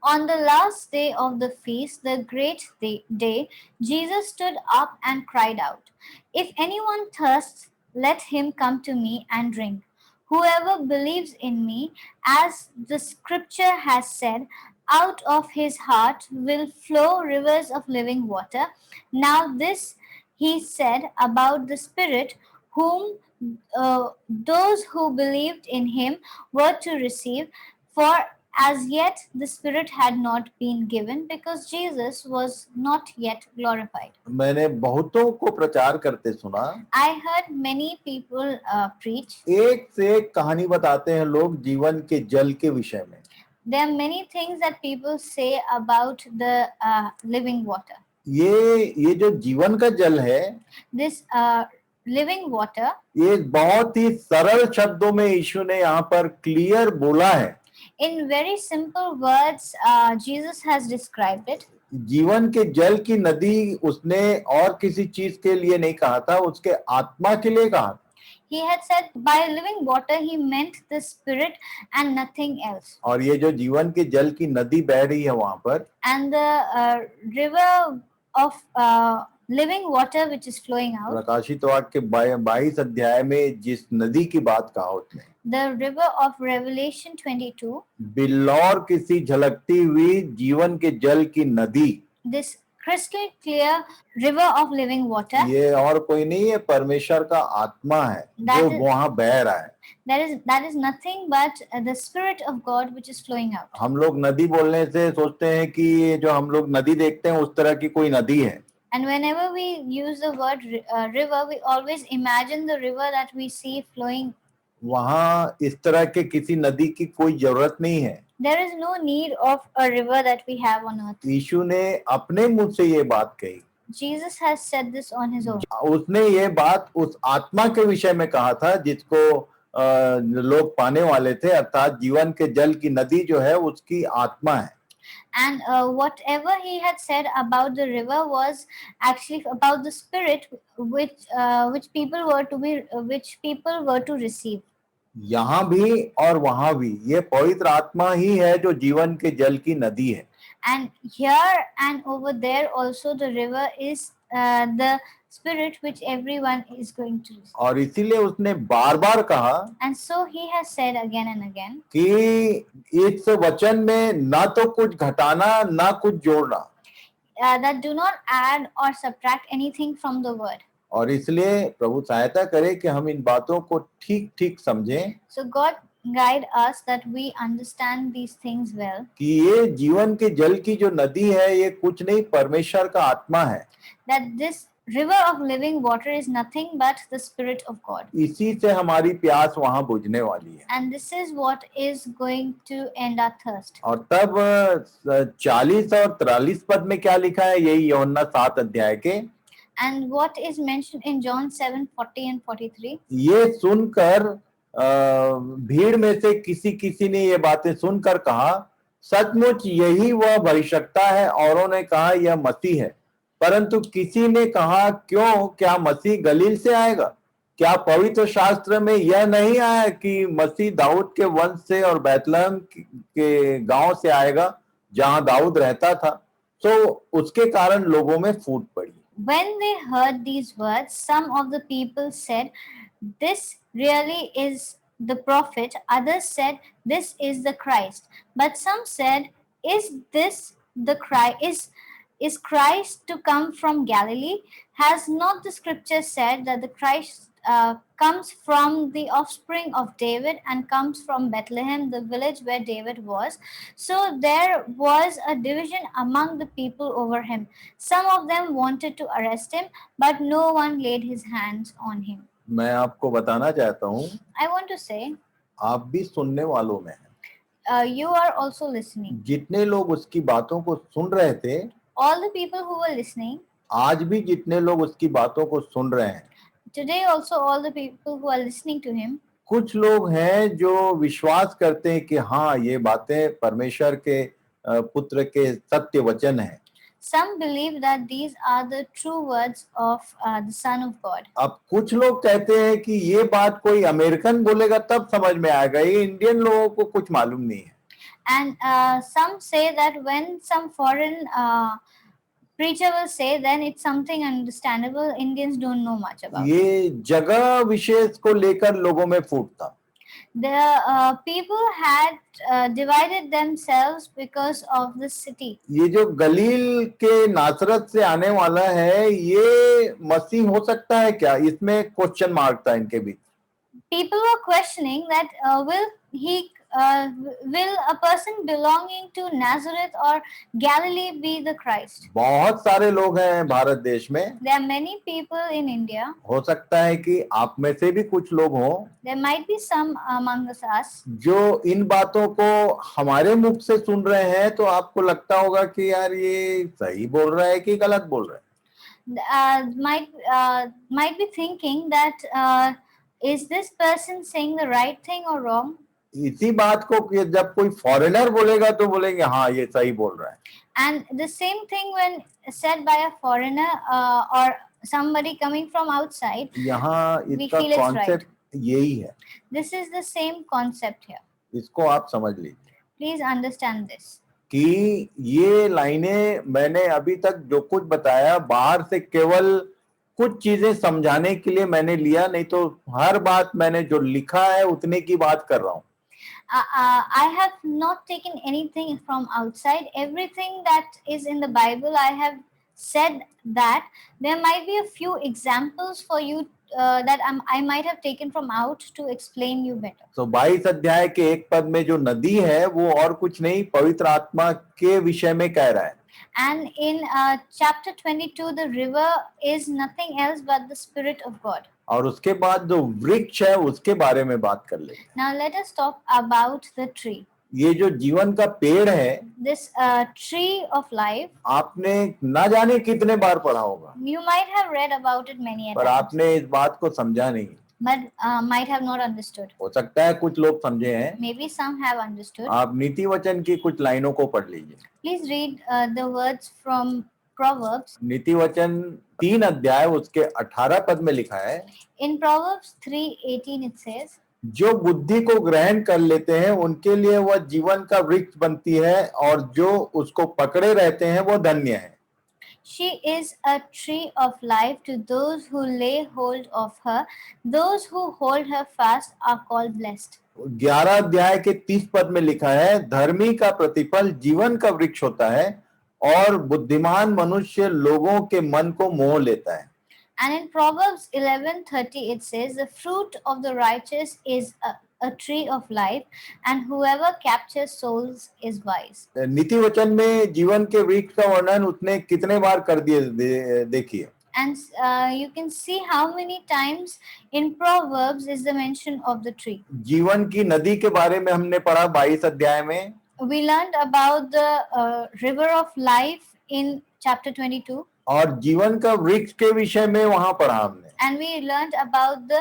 S2: On the last day of the feast, the great day, Jesus stood up and cried out, if anyone thirsts, let him come to me and drink. Whoever believes in me, as the scripture has said, out of his heart will flow rivers of living water. Now this he said about the Spirit, whom those who believed in him were to receive, for as yet the Spirit had not been given, because Jesus was not yet glorified.
S1: मैंने बहुतों को प्रचार करते सुना।
S2: I heard many people preach.
S1: एक से एक कहानी बताते हैं लोग जीवन के जल के विषय में।
S2: There are many things that people say about the living water.
S1: ये जो जीवन का जल है,
S2: This living water,
S1: ये बहुत ही सरल शब्दों में यीशु ने यहाँ पर क्लियर बोला है।
S2: in very simple words, Jesus has described it.
S1: जीवन के जल की नदी उसने और किसी चीज के लिए नहीं कहा था, उसके आत्मा के लिए कहा था।
S2: He had said by living water he meant the spirit and nothing else.
S1: और ये जो जीवन के जल की नदी बह रही है वहां पर,
S2: And the river of living water which is flowing out,
S1: प्रकाशित वाक्य 22 अध्याय में जिस नदी की बात कहा उसने,
S2: the river of Revelation 22,
S1: बिल्लौर किसी झलकती हुई जीवन के जल की नदी,
S2: this crystal clear river of living water,
S1: ये और कोई नहीं है, परमेश्वर का आत्मा है जो वहां बह रहा है।
S2: that is nothing but the spirit of God which is flowing out.
S1: हम लोग नदी बोलने से सोचते हैं कि ये जो हम लोग नदी देखते हैं उस तरह की कोई नदी है।
S2: And whenever we use the word river, we always imagine the river that we see flowing.
S1: वहां इस तरह के किसी नदी की कोई जरूरत नहीं है।
S2: There is no need of a river that we have on earth.
S1: यीशु ने अपने मुंह से ये बात कही।
S2: Jesus has said this on his own.
S1: उसने ये बात उस आत्मा के विषय में कहा था जिसको लोग पाने वाले थे, अर्थात जीवन के जल की नदी जो है उसकी आत्मा है।
S2: And whatever he had said about the river was actually about the spirit which people were to receive.
S1: यहाँ भी और वहां भी ये पवित्र आत्मा ही है जो जीवन के जल की नदी है।
S2: And here and over there also the river is the spirit which everyone is going to receive.
S1: और इसीलिए उसने बार बार कहा,
S2: And so he has said again and again,
S1: कि इस वचन में ना तो कुछ घटाना ना कुछ जोड़ना,
S2: that do not add or subtract anything from the word.
S1: और इसलिए प्रभु सहायता करे कि हम इन बातों को ठीक ठीक समझें।
S2: So God guide us that we understand these things well.
S1: कि ये जीवन के जल की जो नदी है ये कुछ नहीं, परमेश्वर का आत्मा है।
S2: That this river of living water is nothing but the spirit of God.
S1: इसी से हमारी प्यास वहां बुझने वाली है।
S2: And this is what is going to end our thirst.
S1: और तब 40 और 43 पद में क्या लिखा है, यही यूहन्ना 7 अध्याय के,
S2: And what is mentioned in John 7:40 and 43.
S1: ये सुनकर भीड़ में से किसी ने ये बातें सुनकर कहा, सचमुच यही वह भविष्यवक्ता है। औरों ने कहा यह मसीह है। परंतु किसी ने कहा, क्यों, क्या मसीह गलील से आएगा? क्या पवित्र शास्त्र में यह नहीं आया कि मसीह दाऊद के वंश से और बैतलहम के गांव से आएगा जहां दाऊद रहता था? तो उसके कारण लोगों में फूट पड़ी।
S2: When they heard these words, some of the people said, "This really is the prophet." Others said, "This is the Christ." But some said, "Is this the Christ? Is Christ to come from Galilee? Has not the scripture said that the Christ comes from the offspring of David and comes from Bethlehem, the village where David was?" So there was a division among the people over him. Some of them wanted to arrest him, but no one laid his hands on him.
S1: मैं आपको बताना चाहता हूँ,
S2: I want to say,
S1: आप भी सुनने वालों में हैं।
S2: you are also listening.
S1: जितने लोग उसकी बातों को सुन रहे थे,
S2: All the people who were listening,
S1: आज भी जितने लोग उसकी बातों को सुन रहे हैं,
S2: today also all the people who are listening to him,
S1: कुछ लोग हैं जो विश्वास करते हैं कि हाँ, ये बातें परमेश्वर के पुत्र के सत्य वचन हैं।
S2: some believe that these are the true words of the Son of God.
S1: अब कुछ लोग कहते हैं कि ये बात कोई अमेरिकन बोलेगा तब समझ में आएगा, ये इंडियन लोगों को कुछ मालूम नहीं है।
S2: And some say that when some foreign preacher will say, then it's something understandable. Indians don't know much about it.
S1: ये जगह विशेष को लेकर लोगों में फूट था।
S2: The people had divided themselves because of the city.
S1: ये जो गलील के नासरत से आने वाला है, ये मसीह हो सकता है क्या? इसमें क्वेश्चन मार्क था इनके बीच।
S2: People were questioning that will a person belonging to Nazareth or Galilee be the Christ?
S1: बहुत सारे लोग हैं भारत देश में।
S2: There are many people in India.
S1: हो सकता है कि आप में से भी कुछ लोग हों,
S2: There might be some among us
S1: जो इन बातों को हमारे मुख से सुन रहे हैं, तो आपको लगता होगा कि यार ये सही बोल रहा है कि गलत बोल रहा है।
S2: might be thinking that is this person saying the right thing or wrong?
S1: इसी बात को जब कोई फॉरेनर बोलेगा तो बोलेंगे हाँ, ये सही बोल रहा है।
S2: And the same thing when said by a foreigner or somebody coming from outside,
S1: यहाँ
S2: we
S1: इसका
S2: feel it's right.
S1: कॉन्सेप्ट यही है,
S2: This is the same concept here.
S1: इसको आप समझ लीजिए
S2: Please understand this.
S1: कि ये लाइनें मैंने अभी तक जो कुछ बताया बाहर से केवल कुछ चीजें समझाने के लिए मैंने लिया, नहीं तो हर बात मैंने जो लिखा है उतने की बात कर रहा हूँ।
S2: I have not taken anything from outside. Everything that is in the Bible, I have said that. There might be a few examples for you that I might have taken from out to explain you better.
S1: तो 22 अध्याय के एक पद में जो नदी है वो और कुछ नहीं, पवित्र आत्मा के विषय में कह रहा है।
S2: And in chapter 22, the river is nothing else but the Spirit of God.
S1: और उसके बाद जो वृक्ष है उसके बारे में बात कर ले।
S2: Now let us talk about the tree.
S1: ये जो जीवन का पेड़ है,
S2: This tree of life,
S1: आपने ना जाने कितने बार पढ़ा होगा,
S2: you might have read about it many a
S1: पर
S2: times,
S1: आपने इस बात को समझा नहीं।
S2: but might have not understood.
S1: हो सकता है कुछ लोग समझे हैं।
S2: Maybe some have understood.
S1: आप नीति वचन की कुछ लाइनों को पढ़ लीजिए।
S2: Please read the words from Proverbs.
S1: नीति वचन 3 अध्याय उसके 18 पद में लिखा है,
S2: In Proverbs 3:18 it says,
S1: जो बुद्धि को ग्रहण कर लेते हैं उनके लिए वह जीवन का वृक्ष बनती है, और जो उसको पकड़े रहते हैं वो धन्य है।
S2: She is a tree of life to those who lay hold of her. Those who hold her fast are called blessed.
S1: 11 अध्याय के 30 पद में लिखा है, धर्मी का प्रतिफल जीवन का वृक्ष होता है और बुद्धिमान मनुष्य लोगों के मन को मोह लेता है।
S2: And in Proverbs 11:30 it says, the fruit of the righteous is a tree of life, and whoever captures souls is wise.
S1: नीति वचन में जीवन के वृक्ष का वर्णन उसने कितने बार कर दिए देखिए।
S2: And you can see how many times in Proverbs is the mention of the tree.
S1: जीवन की नदी के बारे में हमने पढ़ा 22 अध्याय में।
S2: We learned about the river of life in chapter 22.
S1: और जीवन का वृक्ष के विषय में वहां पढ़ा हमने।
S2: And we learned about the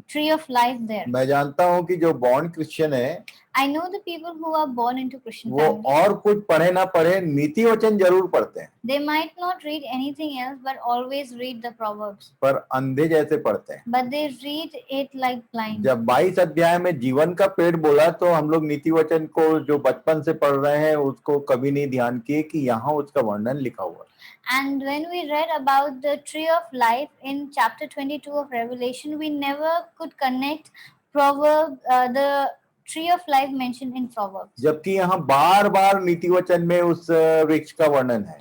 S2: tree of life there.
S1: मैं जानता हूं कि जो बॉर्न क्रिश्चियन है,
S2: I know the people who are born into Christian
S1: वो
S2: family.
S1: और कुछ पढ़े ना पढ़े नीति वचन जरूर पढ़ते हैं,
S2: They might not read anything else, but always read the Proverbs.
S1: पर अंधे जैसे पढ़ते हैं।
S2: But they read it like blind.
S1: जब 22 अध्याय में जीवन का पेड़ बोला तो हम लोग नीति वचन को जो बचपन से पढ़ रहे हैं उसको कभी नहीं ध्यान किए कि यहाँ उसका वर्णन लिखा हुआ है।
S2: And when we read about the tree of life in chapter 22 of Revelation, we never could connect the tree of life mentioned in Proverbs.
S1: जबकि यहाँ बार बार नीति वचन में उस वृक्ष का वर्णन है।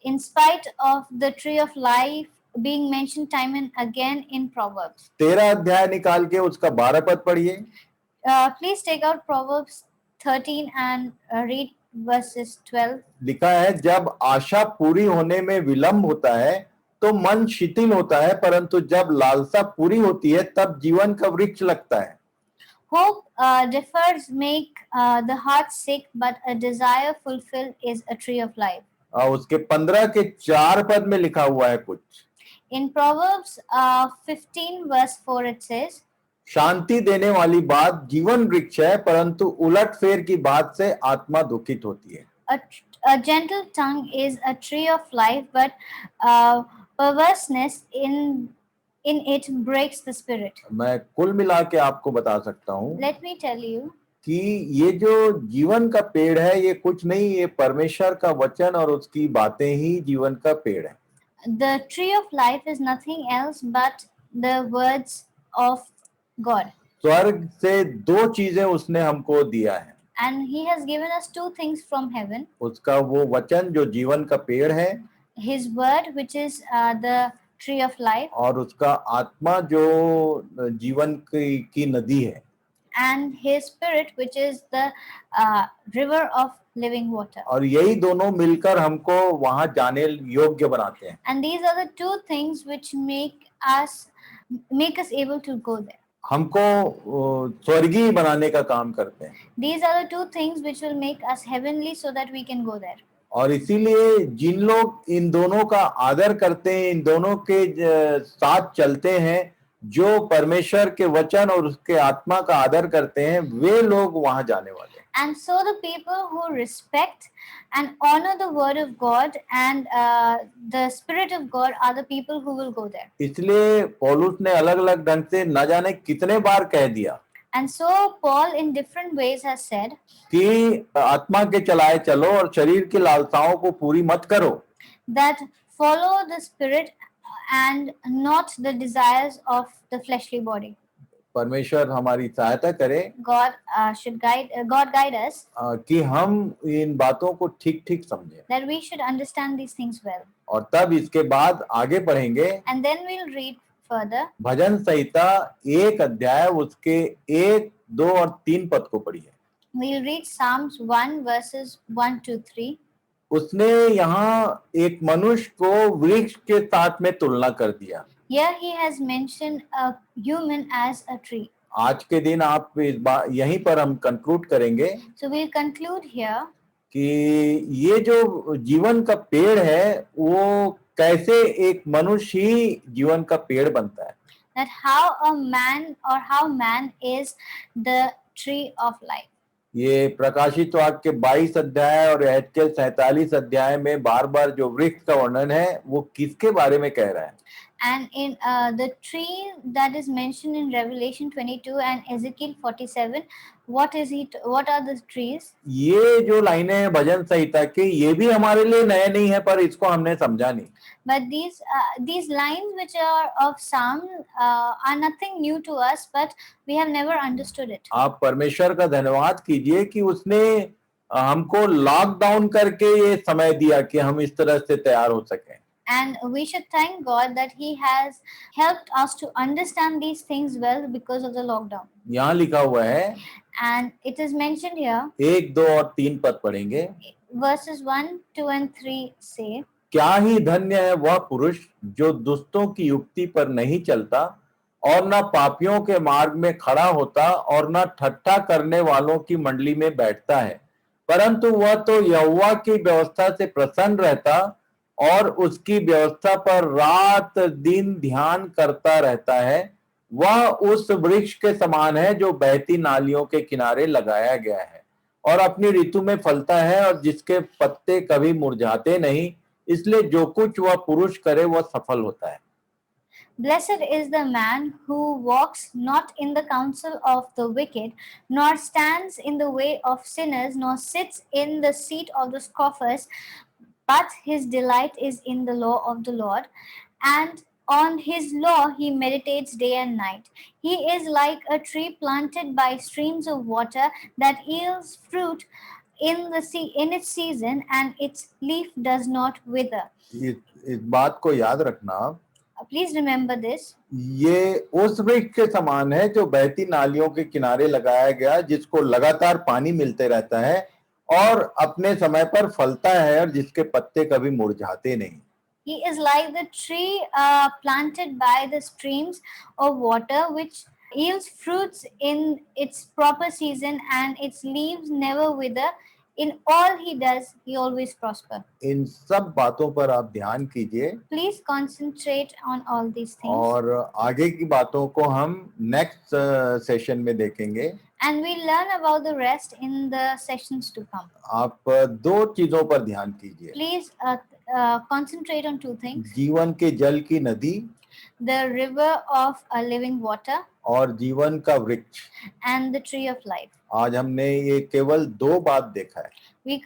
S2: In spite of the tree of life being mentioned time and again in Proverbs.
S1: 13 अध्याय निकाल के उसका 12 पद पढ़िए।
S2: Please take out Proverbs 13 and read verses 12.
S1: लिखा है, जब आशा पूरी होने में विलंब होता है तो मन शिथिल होता है, परंतु जब लालसा पूरी होती है तब जीवन का वृक्ष लगता है।
S2: Hope defers make the heart sick, but a desire fulfilled is a tree of life.
S1: उसके 15 के 4 पद में लिखा हुआ है कुछ।
S2: In Proverbs 15 verse 4 it says,
S1: शांति देने वाली बात जीवन वृक्ष है, परंतु उलट फेर की बात से आत्मा दुखित होती है।
S2: a gentle tongue is a tree of life, but perverseness in it breaks the spirit.
S1: मैं कुल मिला के आपको बता सकता हूँ
S2: Let me tell you
S1: कि ये जो जीवन का पेड़ है ये कुछ नहीं, ये परमेश्वर का वचन और उसकी बातें ही जीवन का पेड़ है।
S2: the tree of life is nothing else but the words of God.
S1: स्वर्ग से 2 चीजें उसने हमको दिया है।
S2: And he has given us 2 things from heaven.
S1: उसका वो वचन जो जीवन का पेड़ है,
S2: His word, which is the tree of life,
S1: और उसका आत्मा जो जीवन की नदी है,
S2: and his spirit, which is the river of living water.
S1: और यही दोनों मिलकर हमको वहां जाने योग्य बनाते हैं।
S2: And these are the 2 things which make us able to go there.
S1: हमको स्वर्गीय बनाने का काम करते हैं।
S2: These are the 2 things which will make us heavenly so that we can go there.
S1: और इसीलिए जिन लोग इन दोनों का आदर करते हैं, इन दोनों के साथ चलते हैं, जो परमेश्वर के वचन और उसके आत्मा का आदर करते हैं, वे लोग वहां जाने वाले हैं।
S2: And so the people who respect and honor the word of God and the spirit of God are the people who will go there.
S1: इसलिए पौलुस ने अलग अलग ढंग से न जाने कितने बार कह दिया
S2: And so Paul in different ways has said
S1: कि आत्मा के चलाए चलो और शरीर की लालसाओं को पूरी मत करो,
S2: that follow the spirit and not the desires of the fleshly body.
S1: परमेश्वर हमारी सहायता करे
S2: God guide us
S1: कि हम इन बातों को ठीक ठीक समझें,
S2: that we should understand these things well.
S1: और तब इसके बाद आगे बढ़ेंगे।
S2: And then we'll read further.
S1: भजन संहिता 1 अध्याय उसके 1, 2 और 3 पद को पढ़िए।
S2: We'll read Psalms 1 verses 1 to 3.
S1: उसने यहाँ एक मनुष्य को वृक्ष के साथ में तुलना कर दिया।
S2: Here he has mentioned a human as a tree.
S1: आज के दिन आप इस यहीं पर हम कंक्लूड करेंगे
S2: So we'll conclude here
S1: कि ये जो जीवन का पेड़ है वो कैसे एक मनुष्य ही जीवन का पेड़ बनता है,
S2: that how man is the tree of life.
S1: ये प्रकाशित वाक्य 22 अध्याय और एहजकेल 47 अध्याय में बार बार जो वृक्ष का वर्णन है वो किसके बारे में कह रहा है?
S2: And in the tree that is mentioned in Revelation 22 and Ezekiel 47, what are the trees?
S1: ये जो लाइनें हैं भजन संहिता की ये भी हमारे लिए नए नहीं है, पर इसको हमने समझा नहीं।
S2: But these lines which are of Psalm are nothing new to us, but we have never understood it.
S1: आप परमेश्वर का धन्यवाद कीजिए कि उसने हमको लॉकडाउन करके ये समय दिया कि हम इस तरह से तैयार हो सकें।
S2: And we should thank God that He has helped us to understand these things well because of the lockdown.
S1: यहाँ लिखा हुआ है,
S2: and it is mentioned here,
S1: 1, 2 और 3 पद पढ़ेंगे।
S2: verses 1, 2 and 3 say,
S1: क्या ही धन्य है वह पुरुष जो दुष्टों की युक्ति पर नहीं चलता और न पापियों के मार्ग में खड़ा होता और न ठट्ठा करने वालों की मंडली में बैठता है, परंतु वह तो यहोवा की व्यवस्था से प्रसन्न रहता और उसकी व्यवस्था पर रात दिन ध्यान करता रहता है। वह उस वृक्ष के समान है जो बहती नालियों के किनारे लगाया गया है और अपनी ऋतु में फलता है और जिसके पत्ते कभी मुरझाते नहीं, इसलिए जो कुछ वह पुरुष करे वह सफल होता है।
S2: Blessed is the man who walks not in the counsel of the wicked, nor stands in the way of sinners, nor sits in the seat of the scoffers, but his delight is in the law of the Lord, and on his law he meditates day and night. He is like a tree planted by streams of water that yields fruit in its season, and its leaf does not wither.
S1: इस बात को याद रखना,
S2: Please remember this.
S1: ये उस वृक्ष के समान है जो बहती नालियों के किनारे लगाया गया, जिसको लगातार पानी मिलते रहता है और अपने समय पर फलता है और जिसके पत्ते कभी मुरझाते नहीं।
S2: He is like the tree planted by the streams of water, which yields fruits in its proper season, and its leaves never wither. In all he does, he always prosper.
S1: इन सब बातों पर आप ध्यान कीजिए।
S2: Please concentrate on all these things.
S1: और आगे की बातों को हम नेक्स्ट सेशन में देखेंगे।
S2: And we'll learn about the rest in the sessions to come.
S1: आप दो चीजों पर ध्यान कीजिए।
S2: Please concentrate on two things.
S1: जीवन के जल की नदी,
S2: the river of a living water,
S1: और जीवन का वृक्ष।
S2: and the tree of life.
S1: आज हमने ये केवल दो बात देखा है।
S2: We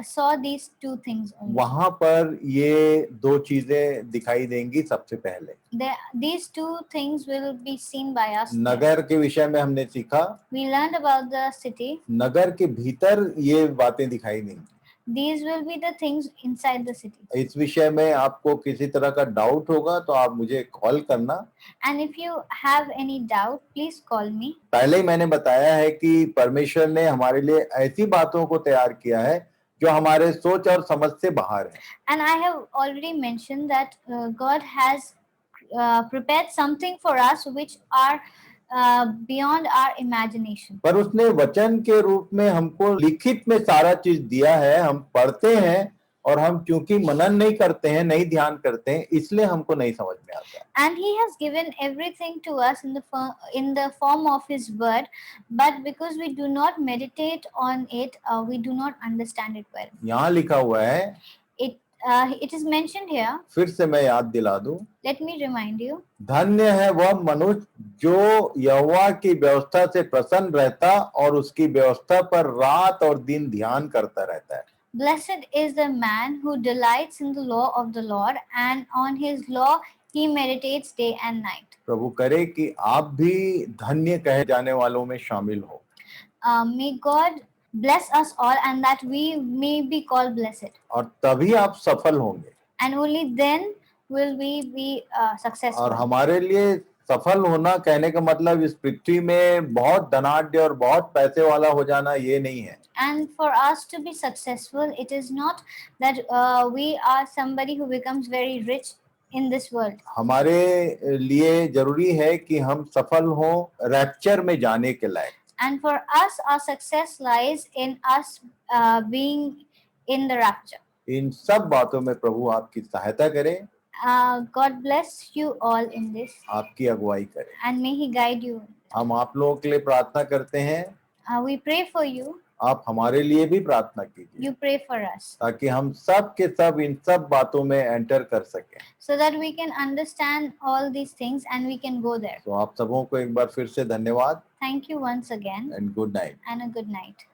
S2: saw these two things only.
S1: वहां पर ये दो चीजें दिखाई देंगी। सबसे पहले
S2: these two things will be seen by us.
S1: नगर के विषय में हमने सीखा।
S2: We learned about the city.
S1: नगर के भीतर ये बातें दिखाई देंगी।
S2: These will be the things inside the city.
S1: इस विषय में आपको किसी तरह का डाउट होगा तो आप मुझे कॉल करना।
S2: And if you have any doubt, please call me.
S1: पहले ही मैंने बताया है कि परमेश्वर ने हमारे लिए ऐसी बातों को तैयार किया है जो हमारे सोच और समझ से बाहर है।
S2: And I have already mentioned that God has prepared something for us which are beyond our imagination.
S1: पर उसने वचन के रूप में हमको लिखित में सारा चीज दिया है। हम पढ़ते हैं और हम क्योंकि मनन नहीं करते हैं, नहीं ध्यान करते हैं, इसलिए हमको नहीं समझ में आता है।
S2: And he has given everything to us in the form of his word, but because we do not meditate on it, we do not understand it well.
S1: यहाँ लिखा हुआ है,
S2: It is mentioned here.
S1: फिर से मैं याद दिला दूं,
S2: Let me remind you.
S1: धन्य है वह मनुष्य जो यहोवा की व्यवस्था से प्रसन्न रहता और उसकी व्यवस्था पर रात और दिन ध्यान करता रहता है।
S2: Blessed is the man who delights in the law of the Lord, and on his law he meditates day and night.
S1: प्रभु करे कि आप भी धन्य कहे जाने वालों में शामिल हो।
S2: May God bless us all, and that we may be called blessed.
S1: और तभी आप सफल होंगे।
S2: And only then will we be successful.
S1: और हमारे लिए सफल होना कहने का मतलब इस पृथ्वी में बहुत धनाढ्य और बहुत पैसे वाला हो जाना ये नहीं है।
S2: And for us to be successful, it is not that we are somebody who becomes very rich in this world.
S1: हमारे लिए जरूरी है कि हम सफल हों रैप्चर में जाने के लायक।
S2: And for us, our success lies in us being in the rapture.
S1: इन सब बातों में प्रभु आपकी सहायता करे।
S2: God bless you all in this.
S1: आपकी अगुवाई करे।
S2: And may He guide you.
S1: हम आप लोगों के लिए प्रार्थना करते हैं।
S2: We pray for you.
S1: आप हमारे लिए भी प्रार्थना कीजिए।
S2: You pray for us.
S1: ताकि हम सब के सब इन सब बातों में एंटर कर सकें।
S2: So that we can understand all these things and we can go there.
S1: तो आप सबों को एक बार फिर से धन्यवाद।
S2: Thank you once again.
S1: And good night.
S2: And a good night.